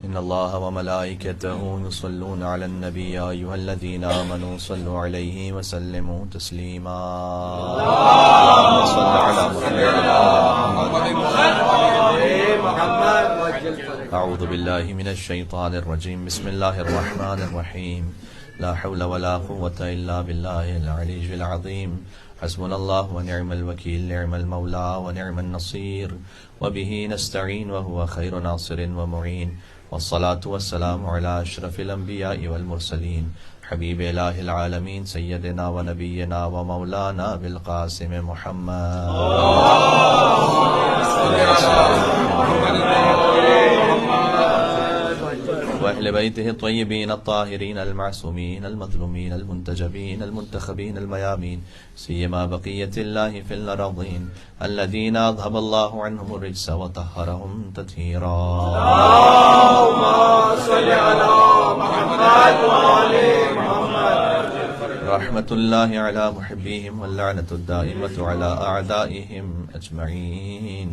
إن الله وملائكته يصلون على النبي يا أيها الذين آمنوا صلوا عليه وسلموا تسليما اللهم صل على محمد. أعوذ بالله من الشيطان الرجيم. بسم الله الرحمن الرحيم. لا حول ولا قوة إلا بالله العلي العظيم. حسبنا الله ونعم الوكيل. نعم المولى ونعم النصير. وبه نستعين وهو خير ناصر ومعين. والصلاة والسلام على أشرف الأنبياء والمرسلين حبيب إله العالمين سيدنا ونبينا ومولانا بالقاسم محمد وأهل بيته الطيبين الطاهرين المعصومين المظلومين المنتجبين المنتخبين الميامين سيما بقية الله في الأرضين الذين أذهب الله عنهم الرجس وطهرهم تطهيرا. اللهم صل على محمد وآل محمد. رحمة الله على محبيهم واللعنة الدائمة على أعدائهم أجمعين.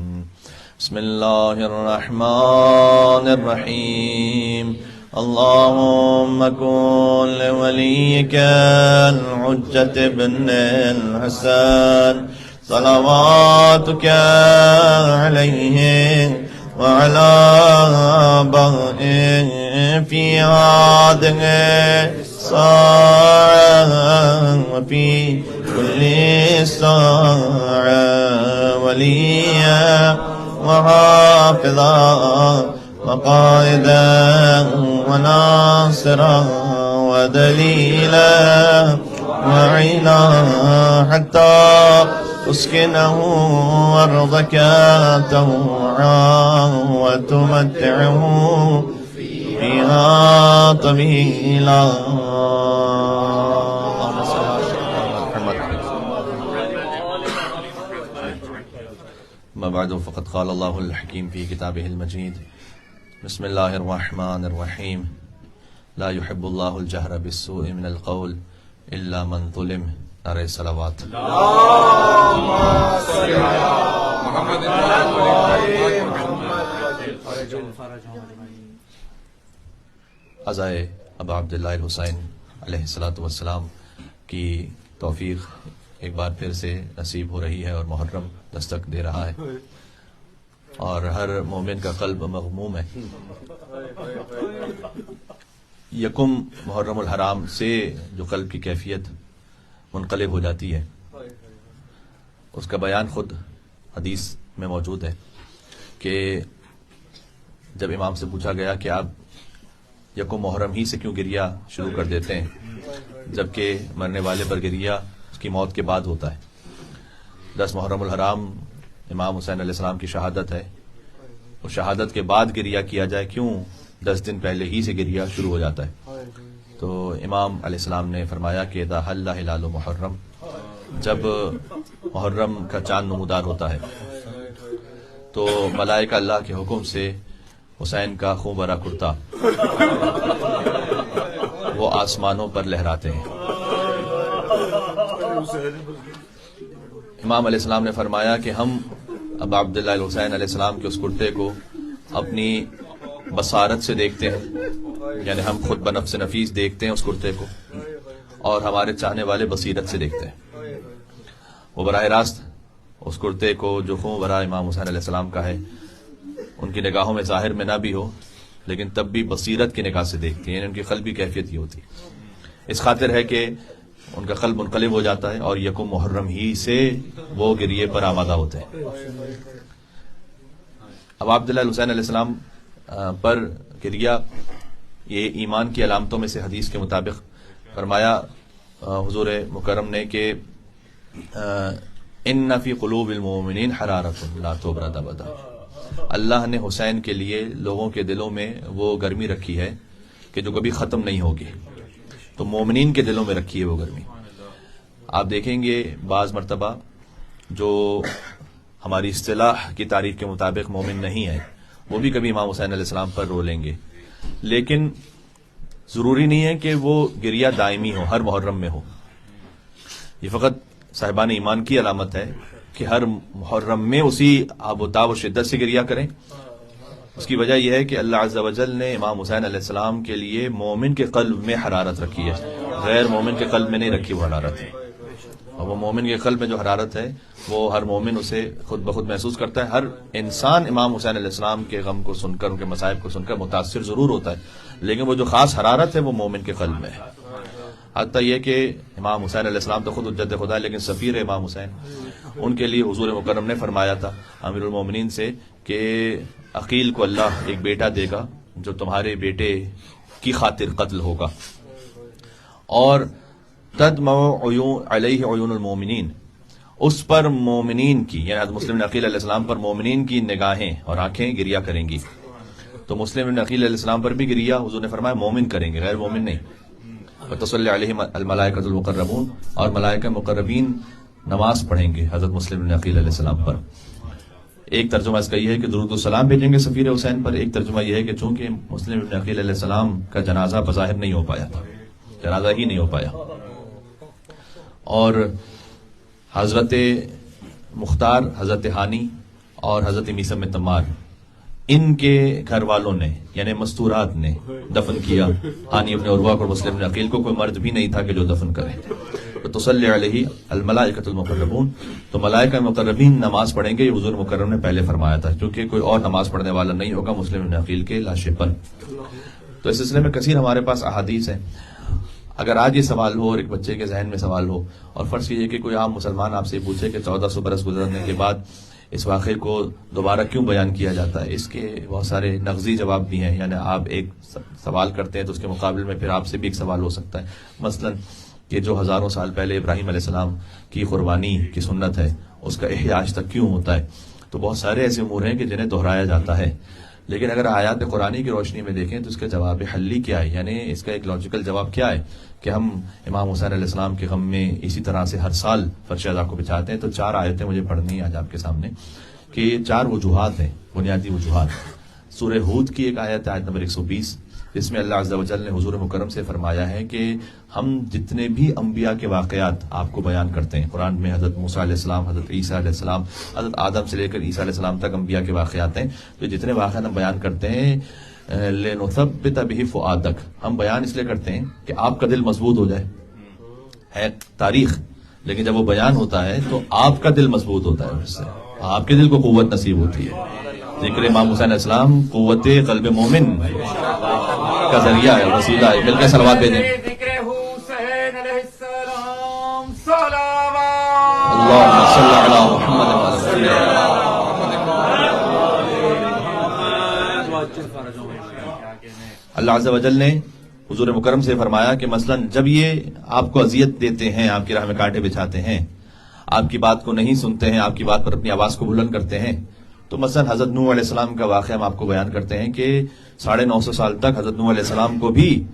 بسم الله الرحمن الرحيم. اللهم كن لوليك الحجة بن الحسن صلواتك عليه وعلى آبائه في هذه الساعة وفي كل ساعة وليا وحافظا وقائدا وناصرا ودليلا وعينا حتى تسكنه أرضك طوعا وتمتعه فيها طويلا. ما بعد فقد قال الله الحكيم في كتابه المجيد. بسم الله الرحمن الرحيم. لا يحب الله الجهر بالسوء من القول إلا من ظلم. نعرہ صلوات. اللهم صل على محمد وآل محمد. عزائے ابا عبداللہ الحسین علیہ السلام کی توفیق ایک بار پھر سے نصیب ہو رہی ہے اور محرم دستک دے رہا ہے اور ہر مومن کا قلب مغموم ہے. یکم محرم الحرام سے جو قلب کی کیفیت منقلب ہو جاتی ہے اس کا بیان خود حدیث میں موجود ہے کہ جب امام سے پوچھا گیا کہ آپ یکم محرم ہی سے کیوں گریہ شروع کر دیتے ہیں جبکہ مرنے والے پر گریہ اس کی موت کے بعد ہوتا ہے. 10 محرم الحرام امام حسین علیہ السلام کی شہادت ہے. اور شہادت کے بعد گریہ کیا جائے کیوں 10 دن پہلے ہی سے گریہ شروع ہو جاتا ہے. تو امام علیہ السلام نے فرمایا کہ اذا حل ہلال محرم، جب محرم کا چاند نمودار ہوتا ہے تو ملائکہ اللہ کے حکم سے حسین کا خون بھرا کرتا وہ آسمانوں پر لہراتے ہیں. امام علیہ السلام نے فرمایا کہ ہم ابا عبداللہ الحسین علیہ السلام کے اس کرتے کو اپنی بصارت سے دیکھتے ہیں، یعنی ہم خود بنفس نفیس دیکھتے ہیں اس کرتے کو، اور ہمارے چاہنے والے بصیرت سے دیکھتے ہیں. وہ براہ راست اس کرتے کو جو خون برا امام حسین علیہ السلام کا ہے ان کی نگاہوں میں ظاہر میں نہ بھی ہو لیکن تب بھی بصیرت کی نگاہ سے دیکھتی ہیں، یعنی ان کی قلبی کیفیت یہ ہوتی ہے. اس خاطر ہے کہ ان کا قلب منقلب ہو جاتا ہے اور یکم محرم ہی سے وہ گریے پر آمادہ ہوتے ہیں. اب عبداللہ الحسین علیہ السلام پر گریہ یہ ایمان کی علامتوں میں سے حدیث کے مطابق فرمایا حضور مکرم نے کہ ان فی قلوب المؤمنین حرارۃ لا تبرد ابدا. اللہ نے حسین کے لیے لوگوں کے دلوں میں وہ گرمی رکھی ہے کہ جو کبھی ختم نہیں ہوگی. تو مومنین کے دلوں میں رکھی ہے وہ گرمی. آپ دیکھیں گے بعض مرتبہ جو ہماری اصطلاح کی تعریف کے مطابق مومن نہیں ہے وہ بھی کبھی امام حسین علیہ السلام پر رو لیں گے، لیکن ضروری نہیں ہے کہ وہ گریہ دائمی ہو، ہر محرم میں ہو. یہ فقط صاحبان ایمان کی علامت ہے کہ ہر محرم میں اسی آب و تاب و شدت سے گریہ کریں، اس کی وجہ یہ ہے کہ اللہ عز و جل نے امام حسین علیہ السلام کے لیے مومن کے قلب میں حرارت رکھی ہے، غیر مومن کے قلب میں نہیں رکھی وہ حرارت ہے. اور وہ مومن کے قلب میں جو حرارت ہے وہ ہر مومن اسے خود بخود محسوس کرتا ہے. ہر انسان امام حسین علیہ السلام کے غم کو سن کر، ان کے مصائب کو سن کر متاثر ضرور ہوتا ہے، لیکن وہ جو خاص حرارت ہے وہ مومن کے قلب میں ہے. حتیٰ یہ کہ امام حسین علیہ السلام تو خود حجت خدا ہے، لیکن سفیر امام حسین، ان کے لیے حضور مکرم نے فرمایا تھا امیر المومنین سے کہ عقیل کو اللہ ایک بیٹا دے گا جو تمہارے بیٹے کی خاطر قتل ہوگا، اور تدمع علیہ عیون المومنین، اس پر مومنین کی، یعنی مسلم بن عقیل علیہ السلام پر مومنین کی نگاہیں اور آنکھیں گریا کریں گی. تو مسلم بن عقیل علیہ السلام پر بھی گریا حضور نے فرمایا مومن کریں گے، غیر مومن نہیں. وتصلی علیہم الملائکۃ المقربون، اور ملائکہ مقربین نماز پڑھیں گے حضرت مسلم بن عقیل علیہ السلام پر. ایک ترجمہ اس کا یہ ہے کہ درود و سلام بھیجیں گے سفیر حسین پر. ایک ترجمہ یہ ہے کہ چونکہ مسلم بن عقیل علیہ السلام کا جنازہ بظاہر نہیں ہو پایا تھا، جنازہ ہی نہیں ہو پایا، اور حضرت مختار، حضرت ہانی اور حضرت میثم تمار، ان کے گھر والوں نے یعنی مستورات نے دفن کیا ہانی ابن عروہ اور مسلم بن عقیل کو. کوئی مرد بھی نہیں تھا کہ جو دفن کرے. تصلی علیہ الملائکۃ المقربون، تو ملائکہ مقربین نماز پڑھیں گے. یہ حضور مکرم نے پہلے فرمایا تھا، کیونکہ کوئی اور نماز پڑھنے والا نہیں ہوگا مسلم بن عقیل کے لاشے پر. تو اس سلسلے میں کثیر ہمارے پاس احادیث ہیں. اگر آج یہ سوال ہو اور ایک بچے کے ذہن میں سوال ہو، اور فرض کیجیے کہ کوئی عام مسلمان آپ سے پوچھے کہ 1400 برس گزرنے کے بعد اس واقعے کو دوبارہ کیوں بیان کیا جاتا ہے، اس کے بہت سارے نغزی جواب بھی ہیں. یعنی آپ ایک سوال کرتے ہیں تو اس کے مقابل میں پھر آپ سے بھی ایک سوال ہو سکتا ہے. مثلا کہ جو ہزاروں سال پہلے ابراہیم علیہ السلام کی قربانی کی سنت ہے، اس کا احیاء آج تک کیوں ہوتا ہے. تو بہت سارے ایسے امور ہیں کہ جنہیں دہرایا جاتا ہے. لیکن اگر آیات قرآنی کی روشنی میں دیکھیں تو اس کا جواب حلی کیا ہے، یعنی اس کا ایک لاجیکل جواب کیا ہے کہ ہم امام حسین علیہ السلام کے غم میں اسی طرح سے ہر سال فرش ادا کو بچاتے ہیں. تو 4 آیتیں مجھے پڑھنی ہیں آج آپ کے سامنے کہ یہ 4 وجوہات ہیں، بنیادی وجوہات. سورہ ہود کی ایک آیت ہے، آیت نمبر 120، جس میں اللہ عز و جل نے حضور مکرم سے فرمایا ہے کہ ہم جتنے بھی انبیاء کے واقعات آپ کو بیان کرتے ہیں قرآن میں، حضرت موسیٰ علیہ السلام، حضرت عیسیٰ علیہ السلام، حضرت آدم سے لے کر عیسیٰ علیہ السلام تک انبیاء کے واقعات ہیں. تو جتنے واقعات ہم بیان کرتے ہیں لنثبت به فؤادک، ہم بیان اس لیے کرتے ہیں کہ آپ کا دل مضبوط ہو جائے. ہے تاریخ، لیکن جب وہ بیان ہوتا ہے تو آپ کا دل مضبوط ہوتا ہے، اس سے آپ کے دل کو قوت نصیب ہوتی ہے. ذکر امام حسین علیہ السلام قوت قلب مومن کا ذریعہ ہے، وسیلہ ہے. مل کے صلوات بھیجیں. اللہم صلی علی محمد. اللہ عز و جل نے حضور مکرم سے فرمایا کہ مثلا جب یہ آپ کو اذیت دیتے ہیں، آپ کی راہ میں کانٹے بچھاتے ہیں، آپ کی بات کو نہیں سنتے ہیں، آپ کی بات پر اپنی آواز کو بلند کرتے ہیں، تو مثلا حضرت نوح علیہ السلام کا واقعہ ہم آپ کو بیان کرتے ہیں کہ 950 سال تک حضرت نوح علیہ السلام کو بھی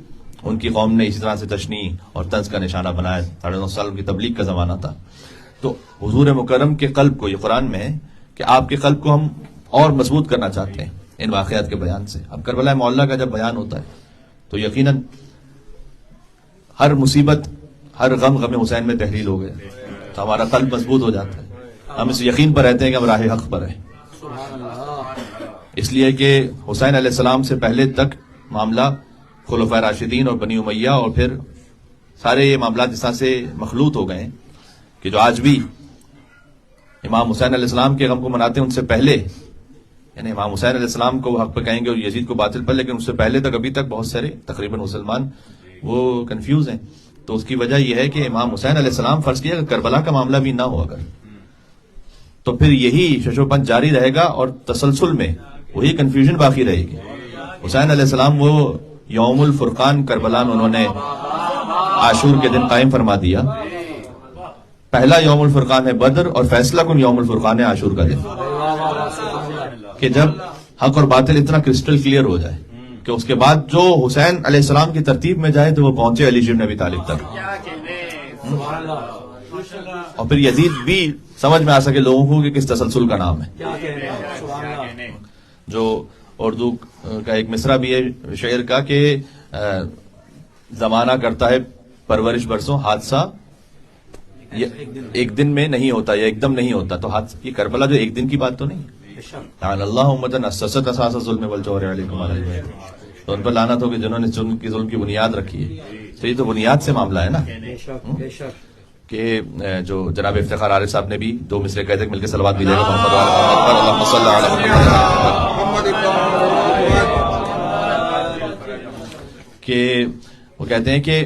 ان کی قوم نے اسی طرح سے تشنیع اور طنز کا نشانہ بنایا. 950 سال کی تبلیغ کا زمانہ تھا. تو حضور مکرم کے قلب کو، یہ قرآن میں ہے کہ آپ کے قلب کو ہم اور مضبوط کرنا چاہتے ہیں ان واقعات کے بیان سے. اب کربلا معلیٰ کا جب بیان ہوتا ہے تو یقیناً ہر مصیبت، ہر غم حسین میں تحلیل ہو گیا، تو ہمارا قلب مضبوط ہو جاتا ہے. ہم اس یقین پر رہتے ہیں کہ ہم راہ حق پر ہیں. اس لیے کہ حسین علیہ السلام سے پہلے تک معاملہ خلفائے راشدین اور بنی امیہ اور پھر سارے یہ معاملات اس طرح سے مخلوط ہو گئے ہیں کہ جو آج بھی امام حسین علیہ السلام کے غم کو مناتے ہیں ان سے پہلے، یعنی امام حسین علیہ السلام کو حق پہ کہیں گے اور یزید کو باطل پر، لیکن اس سے پہلے تک ابھی تک بہت سارے تقریباً مسلمان وہ کنفیوز ہیں. تو اس کی وجہ یہ ہے کہ امام حسین علیہ السلام فرض کیا کہ کربلا کا معاملہ بھی نہ ہو اگر، تو پھر یہی ششوپن جاری رہے گا اور تسلسل میں وہی کنفیوژن باقی رہے گی. حسین علیہ السلام وہ یوم الفرقان کربلا میں انہوں نے عاشور کے دن قائم فرما دیا. پہلا یوم الفرقان ہے بدر اور فیصلہ کن یوم الفرقان ہے عاشور کا دن، کہ جب حق اور باطل اتنا کرسٹل کلیئر ہو جائے کہ اس کے بعد جو حسین علیہ السلام کی ترتیب میں جائے تو وہ پہنچے علی بن ابی طالب تک، اور پھر یزید بھی سمجھ میں آ سکے لوگوں کو کہ کس تسلسل کا نام ہے. جو اردو کا ایک مصرع بھی ہے شعر کا کہ زمانہ کرتا ہے پرورش برسوں، حادثہ ایک دن میں نہیں ہوتا یا ایک دم نہیں ہوتا. تو یہ کربلا جو ایک دن کی بات تو نہیں، لعن اللہ امۃ اسست اساس الظلم والجور علیکم علی البیت، تو ان پر لعنت ہو کہ جنہوں نے ظلم کی بنیاد رکھی ہے. تو یہ تو بنیاد سے معاملہ ہے نا کہ جو جناب افتخار عارف صاحب نے بھی 2 مصرے کہتے ہیں مل کے صلوات بھی دے گا محمد و آل محمد پر، اللہم صلی علی محمد. کہ وہ کہتے ہیں کہ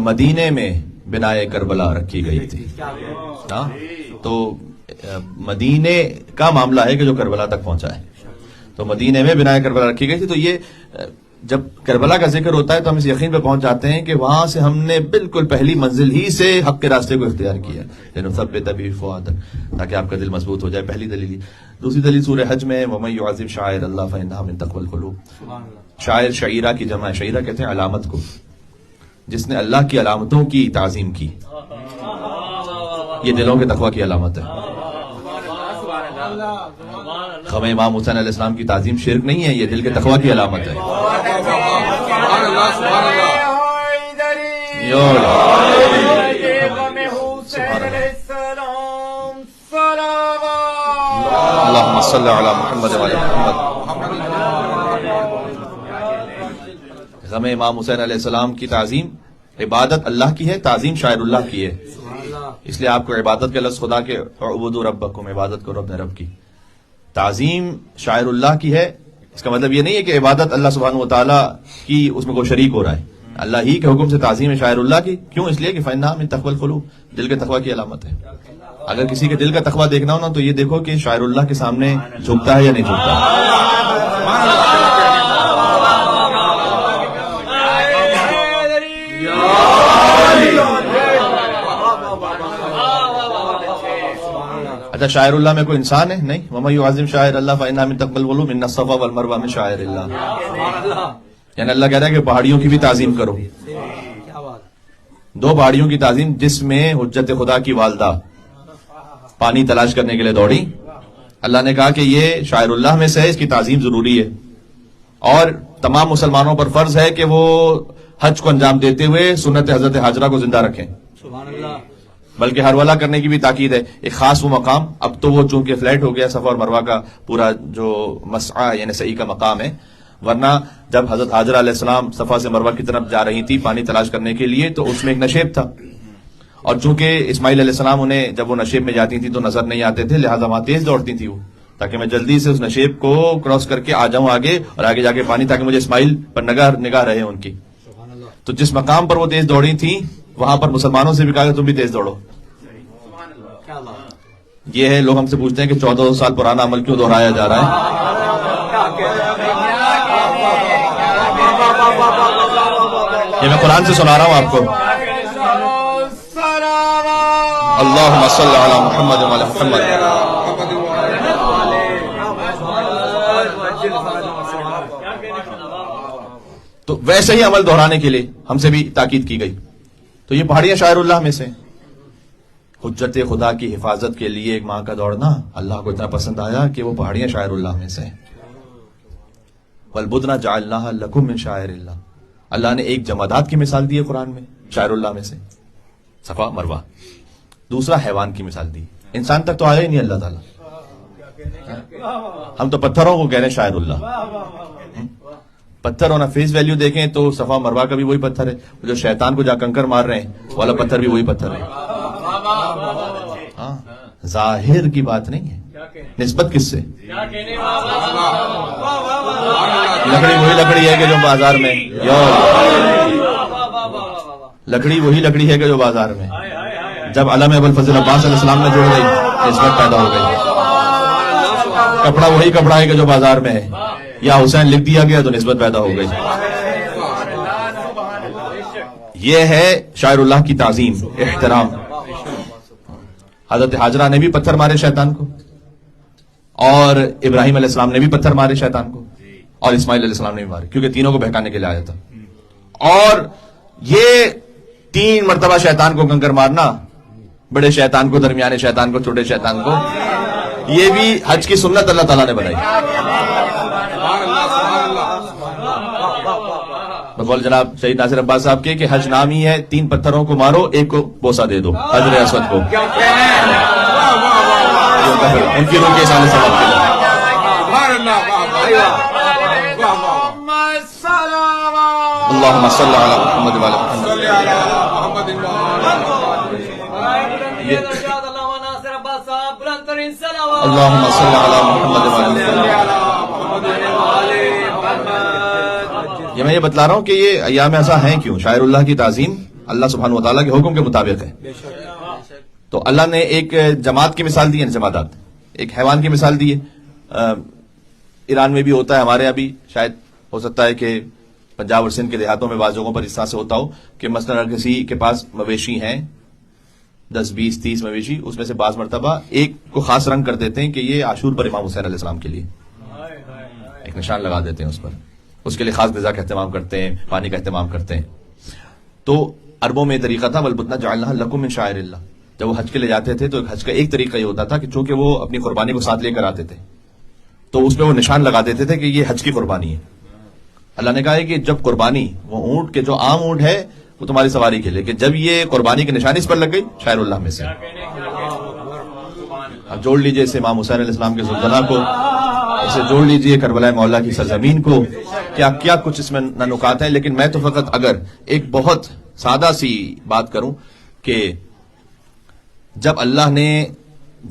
مدینے میں بنائے کربلا رکھی گئی تھی. ہاں تو مدینے کا معاملہ ہے کہ جو کربلا تک پہنچا ہے، تو مدینے میں بنائے کربلا رکھی گئی تھی. تو یہ جب کربلا کا ذکر ہوتا ہے تو ہم اس یقین پہ پہنچ جاتے ہیں کہ وہاں سے ہم نے بالکل پہلی منزل ہی سے حق کے راستے کو اختیار کیا، لنثبت به فؤادک، تاکہ آپ کا دل مضبوط ہو جائے. پہلی دلیل. دوسری دلیل سورہ حج میں ومن يعظم شعائر اللہ فانها من تقوى القلوب. شاعر شعیرہ کی جمع ہے. شعیرہ کہتے ہیں علامت کو. جس نے اللہ کی علامتوں کی تعظیم کی، یہ دلوں کے تقوی کی علامت ہے. خم امام حسین علیہ السلام کی تعظیم شرک نہیں ہے، یہ دل کے تقوی کی علامت ہے. اللہم صلی علی محمد وعلی محمد. غم امام حسین علیہ السلام کی تعظیم عبادت اللہ کی ہے، تعظیم شاعر اللہ کی ہے. اس لیے آپ کو عبادت کے لفظ خدا کے اعبدوا ربکم، عبادت کرو اپنے رب کی. تعظیم شاعر اللہ کی ہے، اس کا مطلب یہ نہیں ہے کہ عبادت اللہ سبحانہ و تعالیٰ کی اس میں کوئی شریک ہو رہا ہے. اللہ ہی کے حکم سے تعظیم ہے شاعر اللہ کی. کیوں؟ اس لیے کہ فإنها من تقوى القلوب، دل کے تقوی کی علامت ہے. اگر کسی کے دل کا تقوی دیکھنا ہو نا تو یہ دیکھو کہ شاعر اللہ کے سامنے جھکتا ہے یا نہیں جھکتا. اچھا شاعر اللہ میں کوئی انسان ہے؟ نہیں. ومن يعظم شعائر اللہ فإنها من تقوى القلوب ان الصفا والمروہ من شعائر اللہ. یعنی اللہ کہہ رہا ہے کہ پہاڑیوں کی بھی تعظیم کرو. 2 پہاڑیوں کی تعظیم جس میں حجت خدا کی والدہ پانی تلاش کرنے کے لیے دوڑی. اللہ نے کہا کہ یہ شاعر اللہ میں سے ہے، اس کی تعظیم ضروری ہے. اور تمام مسلمانوں پر فرض ہے کہ وہ حج کو انجام دیتے ہوئے سنت حضرت حاجرہ کو زندہ رکھیں. بلکہ ہرولہ کرنے کی بھی تاکید ہے. ایک خاص وہ مقام، اب تو وہ چونکہ فلیٹ ہو گیا صفا اور مروہ کا پورا جو مسعی یعنی سعی کا مقام ہے، ورنہ جب حضرت حاجرہ علیہ السلام صفا سے مروہ کی طرف جا رہی تھی پانی تلاش کرنے کے لیے تو اس میں ایک نشیب تھا. اور چونکہ اسماعیل علیہ السلام انہیں جب وہ نشیب میں جاتی تھی تو نظر نہیں آتے تھے، لہٰذا وہاں تیز دوڑتی تھی وہ، تاکہ میں جلدی سے اس نشیب کو کراس کر کے آ جاؤں آگے، اور آگے جا کے پانی، تاکہ مجھے اسماعیل پر نگاہ رہے ان کی. تو جس مقام پر وہ تیز دوڑی تھی وہاں پر مسلمانوں سے بھی کہا کہ تم بھی تیز دوڑو. یہ ہے لوگ ہم سے پوچھتے ہیں کہ 14 سال پرانا عمل کیوں دہرایا جا رہا ہے. یہ میں قرآن سے سنا رہا ہوں آپ کو. اللہم صلی علی محمد وعلی محمد. تو ویسے ہی عمل دہرانے کے لیے ہم سے بھی تاکید کی گئی. تو یہ پہاڑیاں شاعر اللہ میں سے. حجت خدا کی حفاظت کے لیے ایک ماہ کا دوڑنا اللہ کو اتنا پسند آیا کہ وہ پہاڑیاں شاعر اللہ میں سے. وَالْبُدْنَ جَعَلْنَاهَا لَكُم مِّن شَعَائِرِ اللَّهِ. اللہ نے ایک جمادات کی مثال دی ہے قرآن میں شاعر اللہ میں سے، صفا مروہ. دوسرا حیوان کی مثال دی. انسان تک تو آیا ہی نہیں اللہ تعالیٰ. ہم تو پتھروں کو کہہ رہے ہیں شاعر اللہ. پتھر ہونا فیس ویلیو دیکھیں تو صفا مروہ کا بھی وہی پتھر ہے، جو شیطان کو جا کنکر مار رہے ہیں والا پتھر بھی وہی پتھر ہے. ہاں ظاہر کی بات نہیں ہے. نسبت کس سے؟ لکڑی وہی لکڑی ہے کہ جو بازار میں، لکڑی وہی لکڑی ہے کہ جو بازار میں. جب علم ابوالفضل عباس علیہ السلام نے جوڑ گئی نسبت پیدا ہو گئی. کپڑا وہی کپڑا ہے کہ جو بازار میں ہے، یا حسین لکھ دیا گیا تو نسبت پیدا ہو گئی. یہ ہے شاعر اللہ کی تعظیم، احترام. حضرت حاجرہ نے بھی پتھر مارے شیطان کو، اور ابراہیم علیہ السلام نے بھی پتھر مارے شیطان کو، اور اسماعیل علیہ السلام نے بھی مارے، کیونکہ تینوں کو بہکانے کے لیے آیا تھا. اور یہ 3 مرتبہ شیطان کو کنکر مارنا، بڑے شیطان کو، درمیانے شیطان کو، چھوٹے شیطان کو، یہ بھی حج کی سنت اللہ تعالیٰ نے بنائی. بقول جناب شہید ناصر عباس صاحب کے کہ حج نام ہی ہے 3 پتھروں کو مارو، ایک کو بوسہ دے دو، حجر اسود کو، ان کی روح کے سامنے ثواب کے لیے. اللهم صل علی محمد وعلی محمد. اللهم صل علی محمد وعلی محمد. یہ میں یہ بتلا رہا ہوں کہ یہ ایام ایسا ہیں کیوں. شاعر اللہ کی تعظیم اللہ سبحانہ وتعالیٰ کے حکم کے مطابق ہے. تو اللہ نے ایک جماعت کی مثال دی ہے، جماعت ایک حیوان کی مثال دی ہے. ایران میں بھی ہوتا ہے، ہمارے یہاں بھی شاید ہو سکتا ہے کہ پنجاب اور سندھ کے دیہاتوں میں بعض جگہوں پر اس طرح سے ہوتا ہو کہ مثلا اگر کسی کے پاس مویشی ہیں 10 20 30 مویشی، اس میں سے بعض مرتبہ ایک کو خاص رنگ کر دیتے ہیں کہ یہ عاشور پر امام حسین علیہ السلام کے لیے ایک نشان لگا دیتے ہیں، اس پر اس کے لیے خاص غذا کا اہتمام کرتے ہیں، پانی کا اہتمام کرتے ہیں. تو عربوں میں یہ طریقہ تھا والبدنہ جعلناها لکم من شعائر اللہ. جب وہ حج کے لیے جاتے تھے تو حج کا ایک طریقہ یہ ہوتا تھا کہ چونکہ وہ اپنی قربانی کو ساتھ لے کر آتے تھے تو اس پہ وہ نشان لگا دیتے تھے کہ یہ حج کی قربانی ہے. اللہ نے کہا ہے کہ جب قربانی وہ اونٹ کے جو عام اونٹ ہے وہ تمہاری سواری کے لیے، کہ جب یہ قربانی کی نشانی اس پر لگ گئی شاعر اللہ میں سے. اب جوڑ لیجئے اسے امام حسین علیہ السلام کے زلزلہ کو، اسے جوڑ لیجئے کربلا مولا کی سرزمین کو. کیا کیا کچھ اس میں نہ نکات ہیں. لیکن میں تو فقط اگر ایک بہت سادہ سی بات کروں کہ جب اللہ نے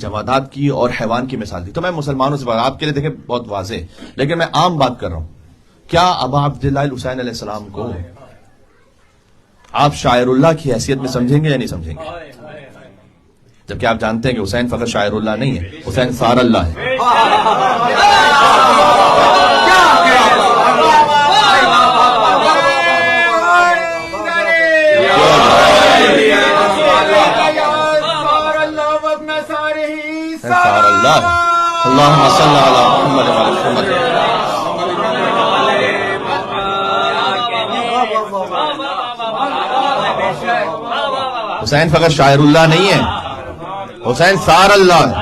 جمادات کی اور حیوان کی مثال دی تو میں مسلمانوں سے آپ کے لیے دیکھیں بہت واضح، لیکن میں عام بات کر رہا ہوں. کیا ابا عبداللہ الحسین علیہ السلام کو آپ شاعر اللہ کی حیثیت میں سمجھیں گے یا نہیں سمجھیں گے؟ جبکہ آپ جانتے ہیں کہ حسین فقط شاعر اللہ نہیں ہے، حسین سار اللہ ہے. سار اللہ ہے. اللہم صل علی محمد وعلی محمد. حسین فقط شاعر اللہ نہیں ہے، حسین سار اللہ ہے.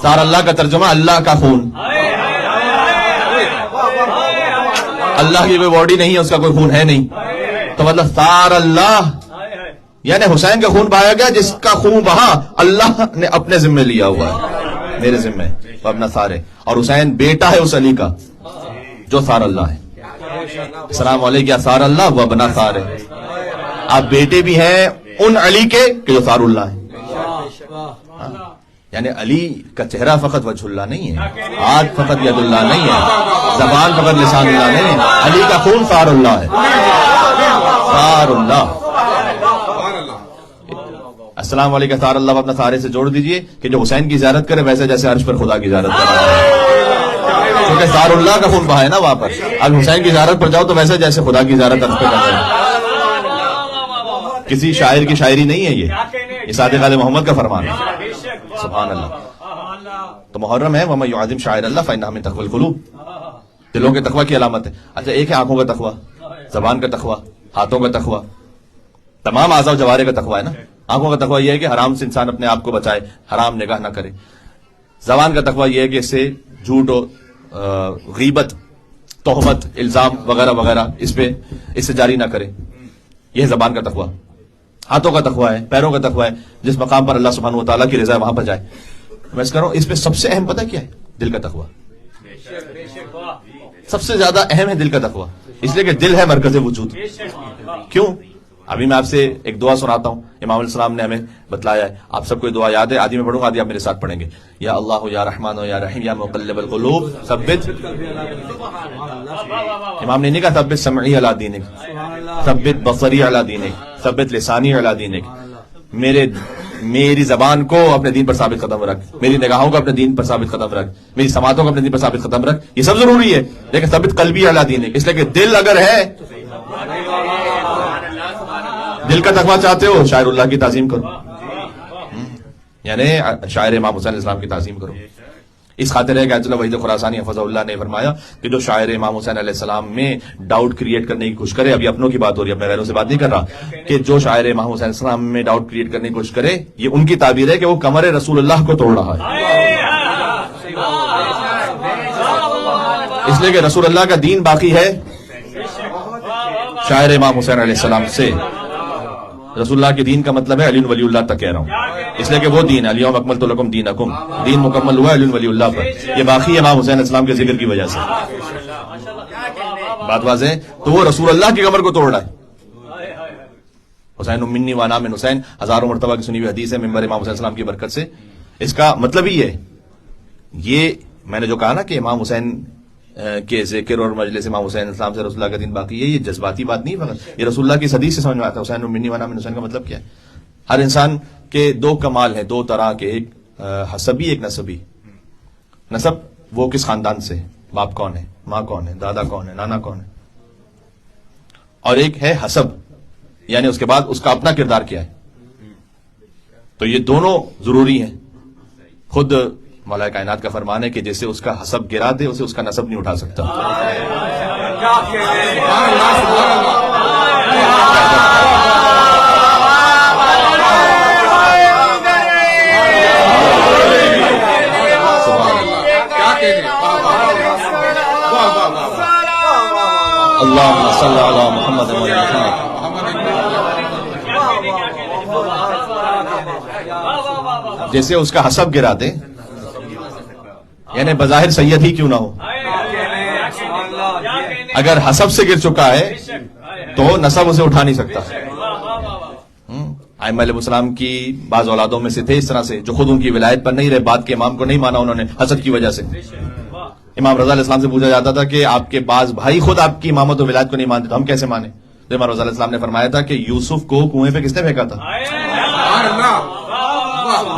سار اللہ کا ترجمہ اللہ کا خون. اللہ کی کوئی باڈی نہیں ہے، اس کا کوئی خون ہے نہیں، تو مطلب سار اللہ یعنی حسین کا خون بہایا گیا، جس کا خون بہا اللہ نے اپنے ذمہ لیا ہوا ہے، میرے ذمہ اپنا سارے. اور حسین بیٹا ہے اس علی کا جو سار اللہ ہے. السلام علیکم یا سار اللہ وہ بنا سار ہے. آپ بیٹے بھی ہیں ان علی کے کہ جو سار اللہ ہے. یعنی علی کا چہرہ فقط وجہ اللہ نہیں ہے، ہاتھ فقط ید اللہ نہیں ہے، زبان فقط لسان اللہ نہیں ہے، علی کا خون سار اللہ ہے. سار اللہ. السلام علیکم سار اللہ اپنا سارے سے جوڑ دیجئے کہ جو حسین کی زیارت کرے ویسے جیسے عرش پر خدا کی زیارت کرے، کیونکہ سار اللہ کا خون بہا ہے نا وہاں پر. اب حسین کی زیارت پر جاؤ تو ویسے جیسے خدا کی زیارت عرش پہ کر رہے ہیں. کسی شاعر کی شاعری نہیں ہے، یہ صادق آل محمد کا فرمان ہے. سبحان اللہ. تو محرم ہے وَمَن يُعَظِّمْ شَعَائِرَ اللَّهِ فَإِنَّهَا مِن تَقْوَى الْقُلُوبِ. دلوں کے تقوی کی علامت ہے. اچھا ایک ہے آنکھوں کا تقوی، زبان کا تقوی، ہاتھوں کا تقوی، تمام اعضاء و جوارح کا تقوی ہے نا. آنکھوں کا تقوی یہ ہے کہ حرام سے انسان اپنے آپ کو بچائے، حرام نگاہ نہ کرے. زبان کا تقوی یہ ہے کہ اس سے جھوٹ و غیبت، تہمت، الزام وغیرہ وغیرہ اس سے جاری نہ کرے. یہ زبان کا تقوی. ہاتھوں کا تقوی ہے، پیروں کا تقوی ہے، جس مقام پر اللہ سبحانہ وتعالیٰ کی رضا ہے وہاں پر جائے. میں اس کر رہا ہوں اس پہ سب سے اہم پتہ کیا ہے؟ دل کا تقوی. سب سے زیادہ اہم ہے دل کا تقوی، اس لیے کہ دل ہے مرکز وجود. کیوں؟ ابھی میں آپ سے ایک دعا سناتا ہوں، امام علیہ السلام نے ہمیں بتلایا ہے. آپ سب کو یہ دعا یاد ہے، آدھی میں پڑھوں گا، آدھی آپ میرے ساتھ پڑھیں گے. یا اللہ یا رحمان یا رحیم یا مقلب القلوب ثبت. امام نے نہیں کہا ثبت سمعی علی دینک، ثبت بصری علی دینک، ثبت لسانی علی دینک. میری زبان کو اپنے دین پر ثابت قدم رکھ، میری نگاہوں کو اپنے دین پر ثابت قدم رکھ، میری سماعتوں کو اپنے دین پر ثابت قدم رکھ. یہ سب ضروری ہے، لیکن ثبت قلبی علی دینک، اس لیے کہ دل اگر ہے، دل کا تقوی چاہتے ہو شاعر اللہ کی تعظیم کرو، یعنی شاعر امام حسین علیہ السلام کی تعظیم کرو. اس خاطر ہے کہ آیت اللہ وحید خراسانی حفظہ اللہ نے فرمایا کہ جو شاعر امام حسین علیہ السلام میں ڈاؤٹ کریٹ کرنے کی کوشش کرے، ابھی اپنوں کی بات ہو رہی ہے، اپنے غیروں سے بات نہیں کر رہا، کہ جو شاعر امام حسین علیہ السلام میں ڈاؤٹ کریٹ کرنے کی کوشش کرے، یہ ان کی تعبیر ہے کہ وہ کمر رسول اللہ کو توڑ رہا ہے. اس لیے کہ رسول اللہ کا دین باقی ہے شاعر امام حسین علیہ السلام سے. رسول اللہ کے دین کا مطلب ہے علی ولی اللہ تک کہہ رہا ہوں، اس لیے کہ وہ دین الیوم اکملت لکم دینکم، دین مکمل ہوا علی ولی اللہ پر. یہ باقی امام حسین السلام کے ذکر کی وجہ سے. بات واضح ہے. تو وہ رسول اللہ کی کمر کو توڑ رہا ہے. حسین منی وانا من حسین، ہزاروں مرتبہ کی سنی ہوئی حدیث ہے ممبر امام حسین السلام کی برکت سے. اس کا مطلب ہی ہے، یہ میں نے جو کہا نا کہ امام حسین کے ذکر اور مجلس امام حسین السلام سے رسول اللہ کا دین باقی ہے، یہ جذباتی بات نہیں فقط، یہ رسول اللہ کی حدیث سے سمجھ میں آتا ہے. حسین منی وانا من حسین کا مطلب کیا ہے؟ ہر انسان کے دو کمال ہیں، دو طرح کے، ایک حسبی ایک نسبی. نسب وہ کس خاندان سے، باپ کون ہے، ماں کون ہے، دادا کون ہے، نانا کون ہے. اور ایک ہے حسب، یعنی اس کے بعد اس کا اپنا کردار کیا ہے. تو یہ دونوں ضروری ہیں. خود مولا کائنات کا فرمان ہے کہ جیسے اس کا حسب گرا دے اسے اس کا نسب نہیں اٹھا سکتا. اللہم صلی علی محمد و علی محمد. جیسے اس کا حسب گرا دے، یعنی بظاہر سید ہی کیوں نہ ہو، اگر حسب سے گر چکا ہے تو نسب اسے اٹھا نہیں سکتا. ائمہ علیہ السلام کی بعض اولادوں میں سے تھے اس طرح سے جو خود ان کی ولایت پر نہیں رہے، بعد کے امام کو نہیں مانا انہوں نے حسد کی وجہ سے. امام رضا علیہ السلام سے پوچھا جاتا تھا کہ آپ کے بعض بھائی خود آپ کی امامت و ولایت کو نہیں مانتے تو ہم کیسے مانیں؟ تو امام رضا علیہ السلام نے فرمایا تھا کہ یوسف کو کنویں پہ کس نے پھینکا تھا؟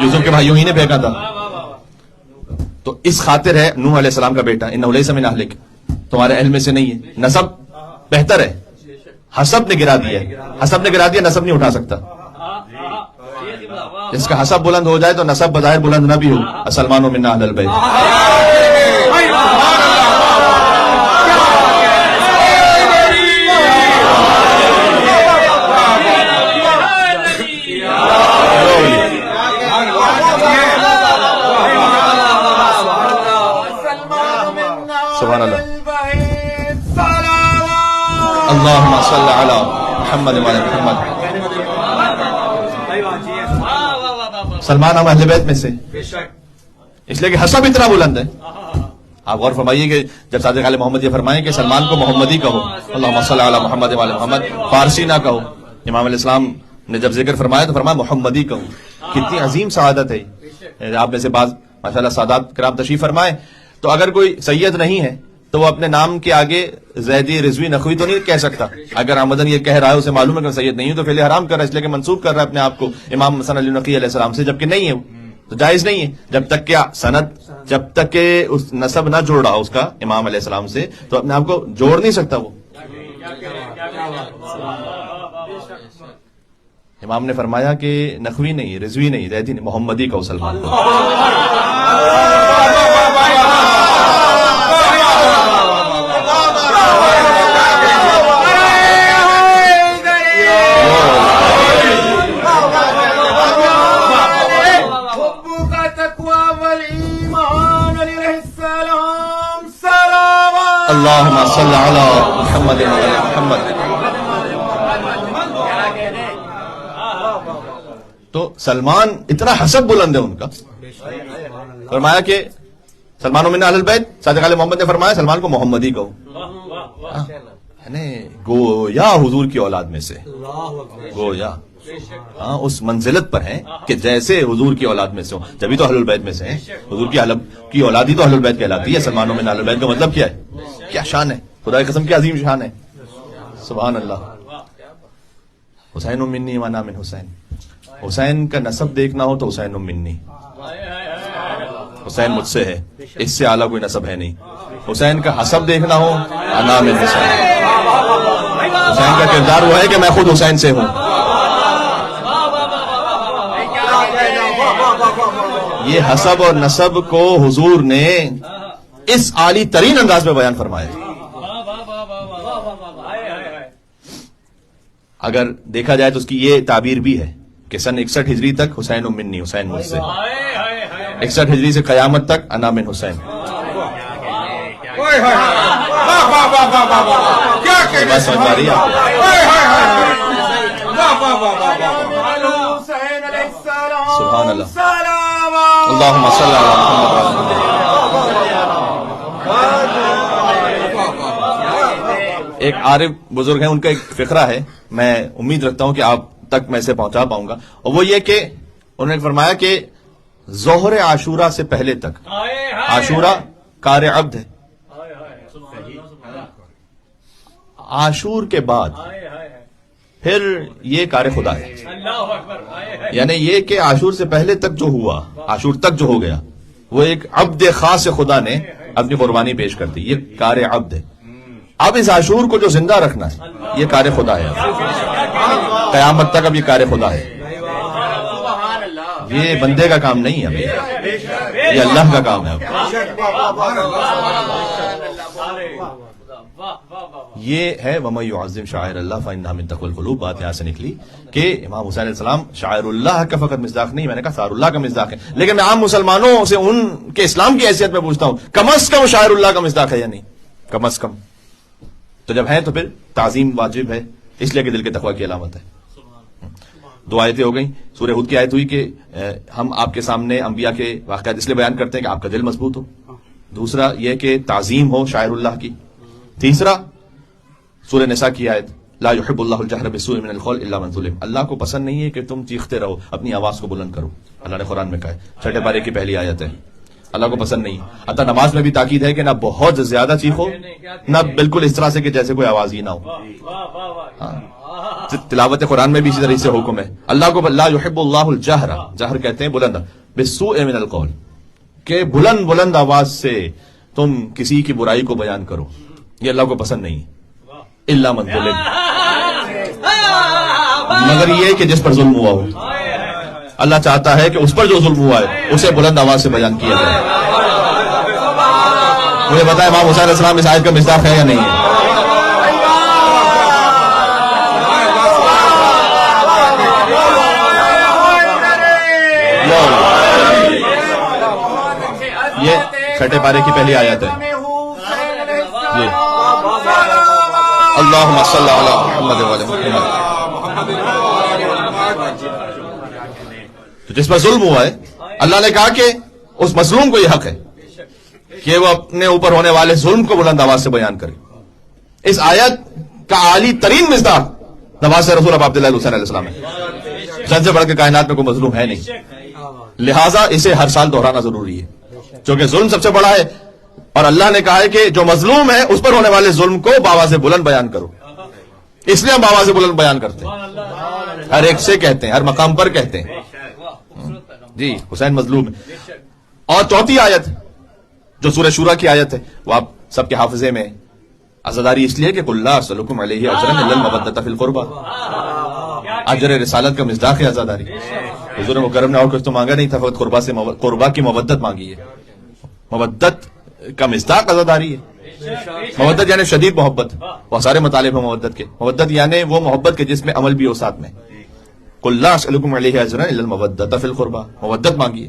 یوسف کے بھائیوں ہی نے پھینکا تھا. تو اس خاطر ہے نوح علیہ السلام کا بیٹا انہ لیس من اہلک، تمہارے اہل میں سے نہیں ہے. نسب بہتر ہے، حسب نے گرا دیا، حسب نے گرا دیا، نسب نہیں اٹھا سکتا. جس کا حسب بلند ہو جائے تو نسب بظاہر بلند نہ بھی ہو. سلمان منا اہل البیت. سبحان اللہ. اللہم صلی علی محمد و علی محمد. سلمان ہم اہل بیت میں سے، اس لیے کہ حسب اتنا بلند ہے. آپ غور فرمائیے کہ جب صادق علیہ محمد یہ فرمائیں کہ سلمان کو محمدی کہو، اللہم صلی علی محمد و علی محمد، فارسی نہ کہو. امام علیہ السلام نے جب ذکر فرمایا تو فرمایا محمدی کہو. کتنی عظیم سعادت ہے. آپ میں سے بعض ماشاءاللہ سادات کرام تشریف فرمائے، تو اگر کوئی سید نہیں ہے تو وہ اپنے نام کے آگے زیدی رضوی نخوی تو نہیں کہہ سکتا. اگر آمدن یہ کہہ رہا ہے اسے معلوم ہے کہ سید نہیں ہوں تو فعل حرام کر رہا ہے، اس لیے کہ منسوب کر رہا ہے اپنے آپ کو امام حسن علی نقی علیہ السلام سے، جبکہ نہیں ہے وہ تو جائز نہیں ہے. جب تک کہ سند، جب تک کہ اس نسب نہ جوڑ رہا اس کا امام علیہ السلام سے تو اپنے آپ کو جوڑ نہیں سکتا وہ. امام نے فرمایا کہ نخوی نہیں، رضوی نہیں، زیدی نہیں، محمدی کا سلمان. اللہم صلی علی محمد و علی محمد. تو سلمان اتنا حسب بلند ہے ان کا. فرمایا کہ سلمان من اہل البیت، صادق علیہ محمد نے فرمایا سلمان کو محمدی کہو. یعنی گویا حضور کی اولاد میں سے، گویا اس منزلت پر ہیں کہ جیسے حضور کی اولاد میں سے ہوں، جبھی تو اہل البیت میں سے ہیں. حضور کی اولادی تو اہل البیت کہلاتی ہے. سلمان من اہل البیت کا مطلب کیا ہے؟ کیا شان ہے، خدا کی قسم کی عظیم شان ہے. سبحان اللہ. حسین منی وانا من حسین. حسین کا نسب دیکھنا ہو تو حسین منی، حسین مجھ سے ہے، اس سے اعلیٰ کوئی نسب ہے نہیں. حسین کا حسب دیکھنا ہو انا من حسین. حسین کا کردار وہ ہے کہ میں خود حسین سے ہوں. یہ حسب اور نسب کو حضور نے اس عالی ترین انداز میں بیان فرمایا. اگر دیکھا جائے تو اس کی یہ تعبیر بھی ہے کہ سن 61 ہجری تک حسین منی، حسین مجھ سے. 61 ہجری سے قیامت تک انا من حسین. بات سمجھ پا رہی ہے آپ؟ سبحان اللہ اللہم صلی علی محمد. ایک عارف بزرگ ہیں، ان کا ایک فقرہ ہے، میں امید رکھتا ہوں کہ آپ تک میں اسے پہنچا پاؤں گا، اور وہ یہ کہ انہوں نے فرمایا کہ ظہر عاشورہ سے پہلے تک عاشورہ کار عبد ہے، عاشور کے بعد پھر یہ کار خدا ہے. یعنی یہ کہ عاشور سے پہلے تک جو ہوا، عاشور تک جو ہو گیا، وہ ایک عبد خاص خدا نے اپنی قربانی پیش کر دی، یہ کار عبد ہے. اب اس عاشور کو جو زندہ رکھنا ہے یہ کار خدا ہے، قیامت تک اب یہ کار خدا ہے، یہ بندے کا کام نہیں ہے، یہ اللہ کا کام ہے. یہ ہے وَمَن يُعَظِّمْ شَعَائِرَ اللَّهِ فَإِنَّهَا مِن تَقْوَى الْقُلُوبِ. بات یہاں سے نکلی کہ امام حسین علیہ السلام شاعر اللہ کا فقط مصداق نہیں، میں نے کہا سار اللہ کا مصداق ہے، لیکن میں عام مسلمانوں سے ان کے اسلام کی حیثیت میں پوچھتا ہوں کم از کم شاعر اللہ کا مصداق ہے یا نہیں؟ کم از کم تو جب ہے تو پھر تعظیم واجب ہے، اس لیے کہ دل کے تقوی کی علامت ہے. دو آیتیں ہو گئیں. سورہ ہود کی آیت ہوئی کہ ہم آپ کے سامنے انبیاء کے واقعات اس لیے بیان کرتے ہیں کہ آپ کا دل مضبوط ہو. دوسرا یہ کہ تعظیم ہو شاعر اللہ کی. تیسرا سورہ نساء کی آیت لا يحب اللہ الجہر بالسوء من القول الا من ظلم. اللہ کو پسند نہیں ہے کہ تم چیختے رہو، اپنی آواز کو بلند کرو. اللہ نے قرآن میں کہا ہے، 6 پارے کی پہلی آیت ہے. اللہ کو پسند نہیں. حتیٰ نماز میں بھی تاکید ہے کہ نہ بہت زیادہ چیخو، نہ بالکل اس طرح سے کہ جیسے کوئی آواز ہی نہ ہو. تلاوت قرآن میں بھی اسی طرح سے حکم ہے. اللہ کو لا يحب اللہ الجہر، جہر کہتے ہیں بلند، بالسوء من القول، کہ بلند بلند آواز سے تم کسی کی برائی کو بیان کرو، یہ اللہ کو پسند نہیں. الا من ظلم، مگر یہ کہ جس پر ظلم ہوا ہو. اللہ چاہتا ہے کہ اس پر جو ظلم ہوا ہے اسے بلند آواز سے بیان کیا جائے. مجھے بتائیں امام حسین علیہ السلام اس آیت کا مصداق ہے یا نہیں ہے؟ یہ 6 پارے کی پہلی آیت ہے. اللہم صلی علی محمد وعلی محمد. تو جس پر ظلم ہوا ہے اللہ نے کہا کہ اس مظلوم کو یہ حق ہے کہ وہ اپنے اوپر ہونے والے ظلم کو بلند آواز سے بیان کرے. اس آیت کا عالی ترین مصداق نواز رسول اب عبداللہ حسین علیہ السلام ہے. جن سے بڑھ کے کائنات میں کوئی مظلوم ہے نہیں، لہٰذا اسے ہر سال دہرانا ضروری ہے، چونکہ ظلم سب سے بڑا ہے. اور اللہ نے کہا ہے کہ جو مظلوم ہے اس پر ہونے والے ظلم کو بآواز بلند بیان کرو. اس لیے ہم بآواز بلند بیان کرتے ہیں، ہر ایک سے کہتے ہیں، ہر مقام پر کہتے ہیں جی حسین مظلوم ہے. اور چوتھی آیت جو سورہ شورا کی آیت ہے وہ آپ سب کے حافظے میں، عزاداری اس لیے کہ قل لا اسألکم علیہ اجرا الا المودۃ فی القربى، اجر رسالت کا مصداق ہے عزاداری. حضور مکرم نے اور کچھ تو مانگا نہیں تھا، فقط قربا کی مودت مانگی ہے. مودت کا مصداق عزاداری ہے. مودت یعنی شدید محبت، وہ سارے مطالب ہیں مودت کے. مودت یعنی وہ محبت کے جس میں عمل بھی ہو ساتھ میں. قل لا اسألکم علیہ اجرا الا المودۃ فی القربى، مودت مانگی ہے.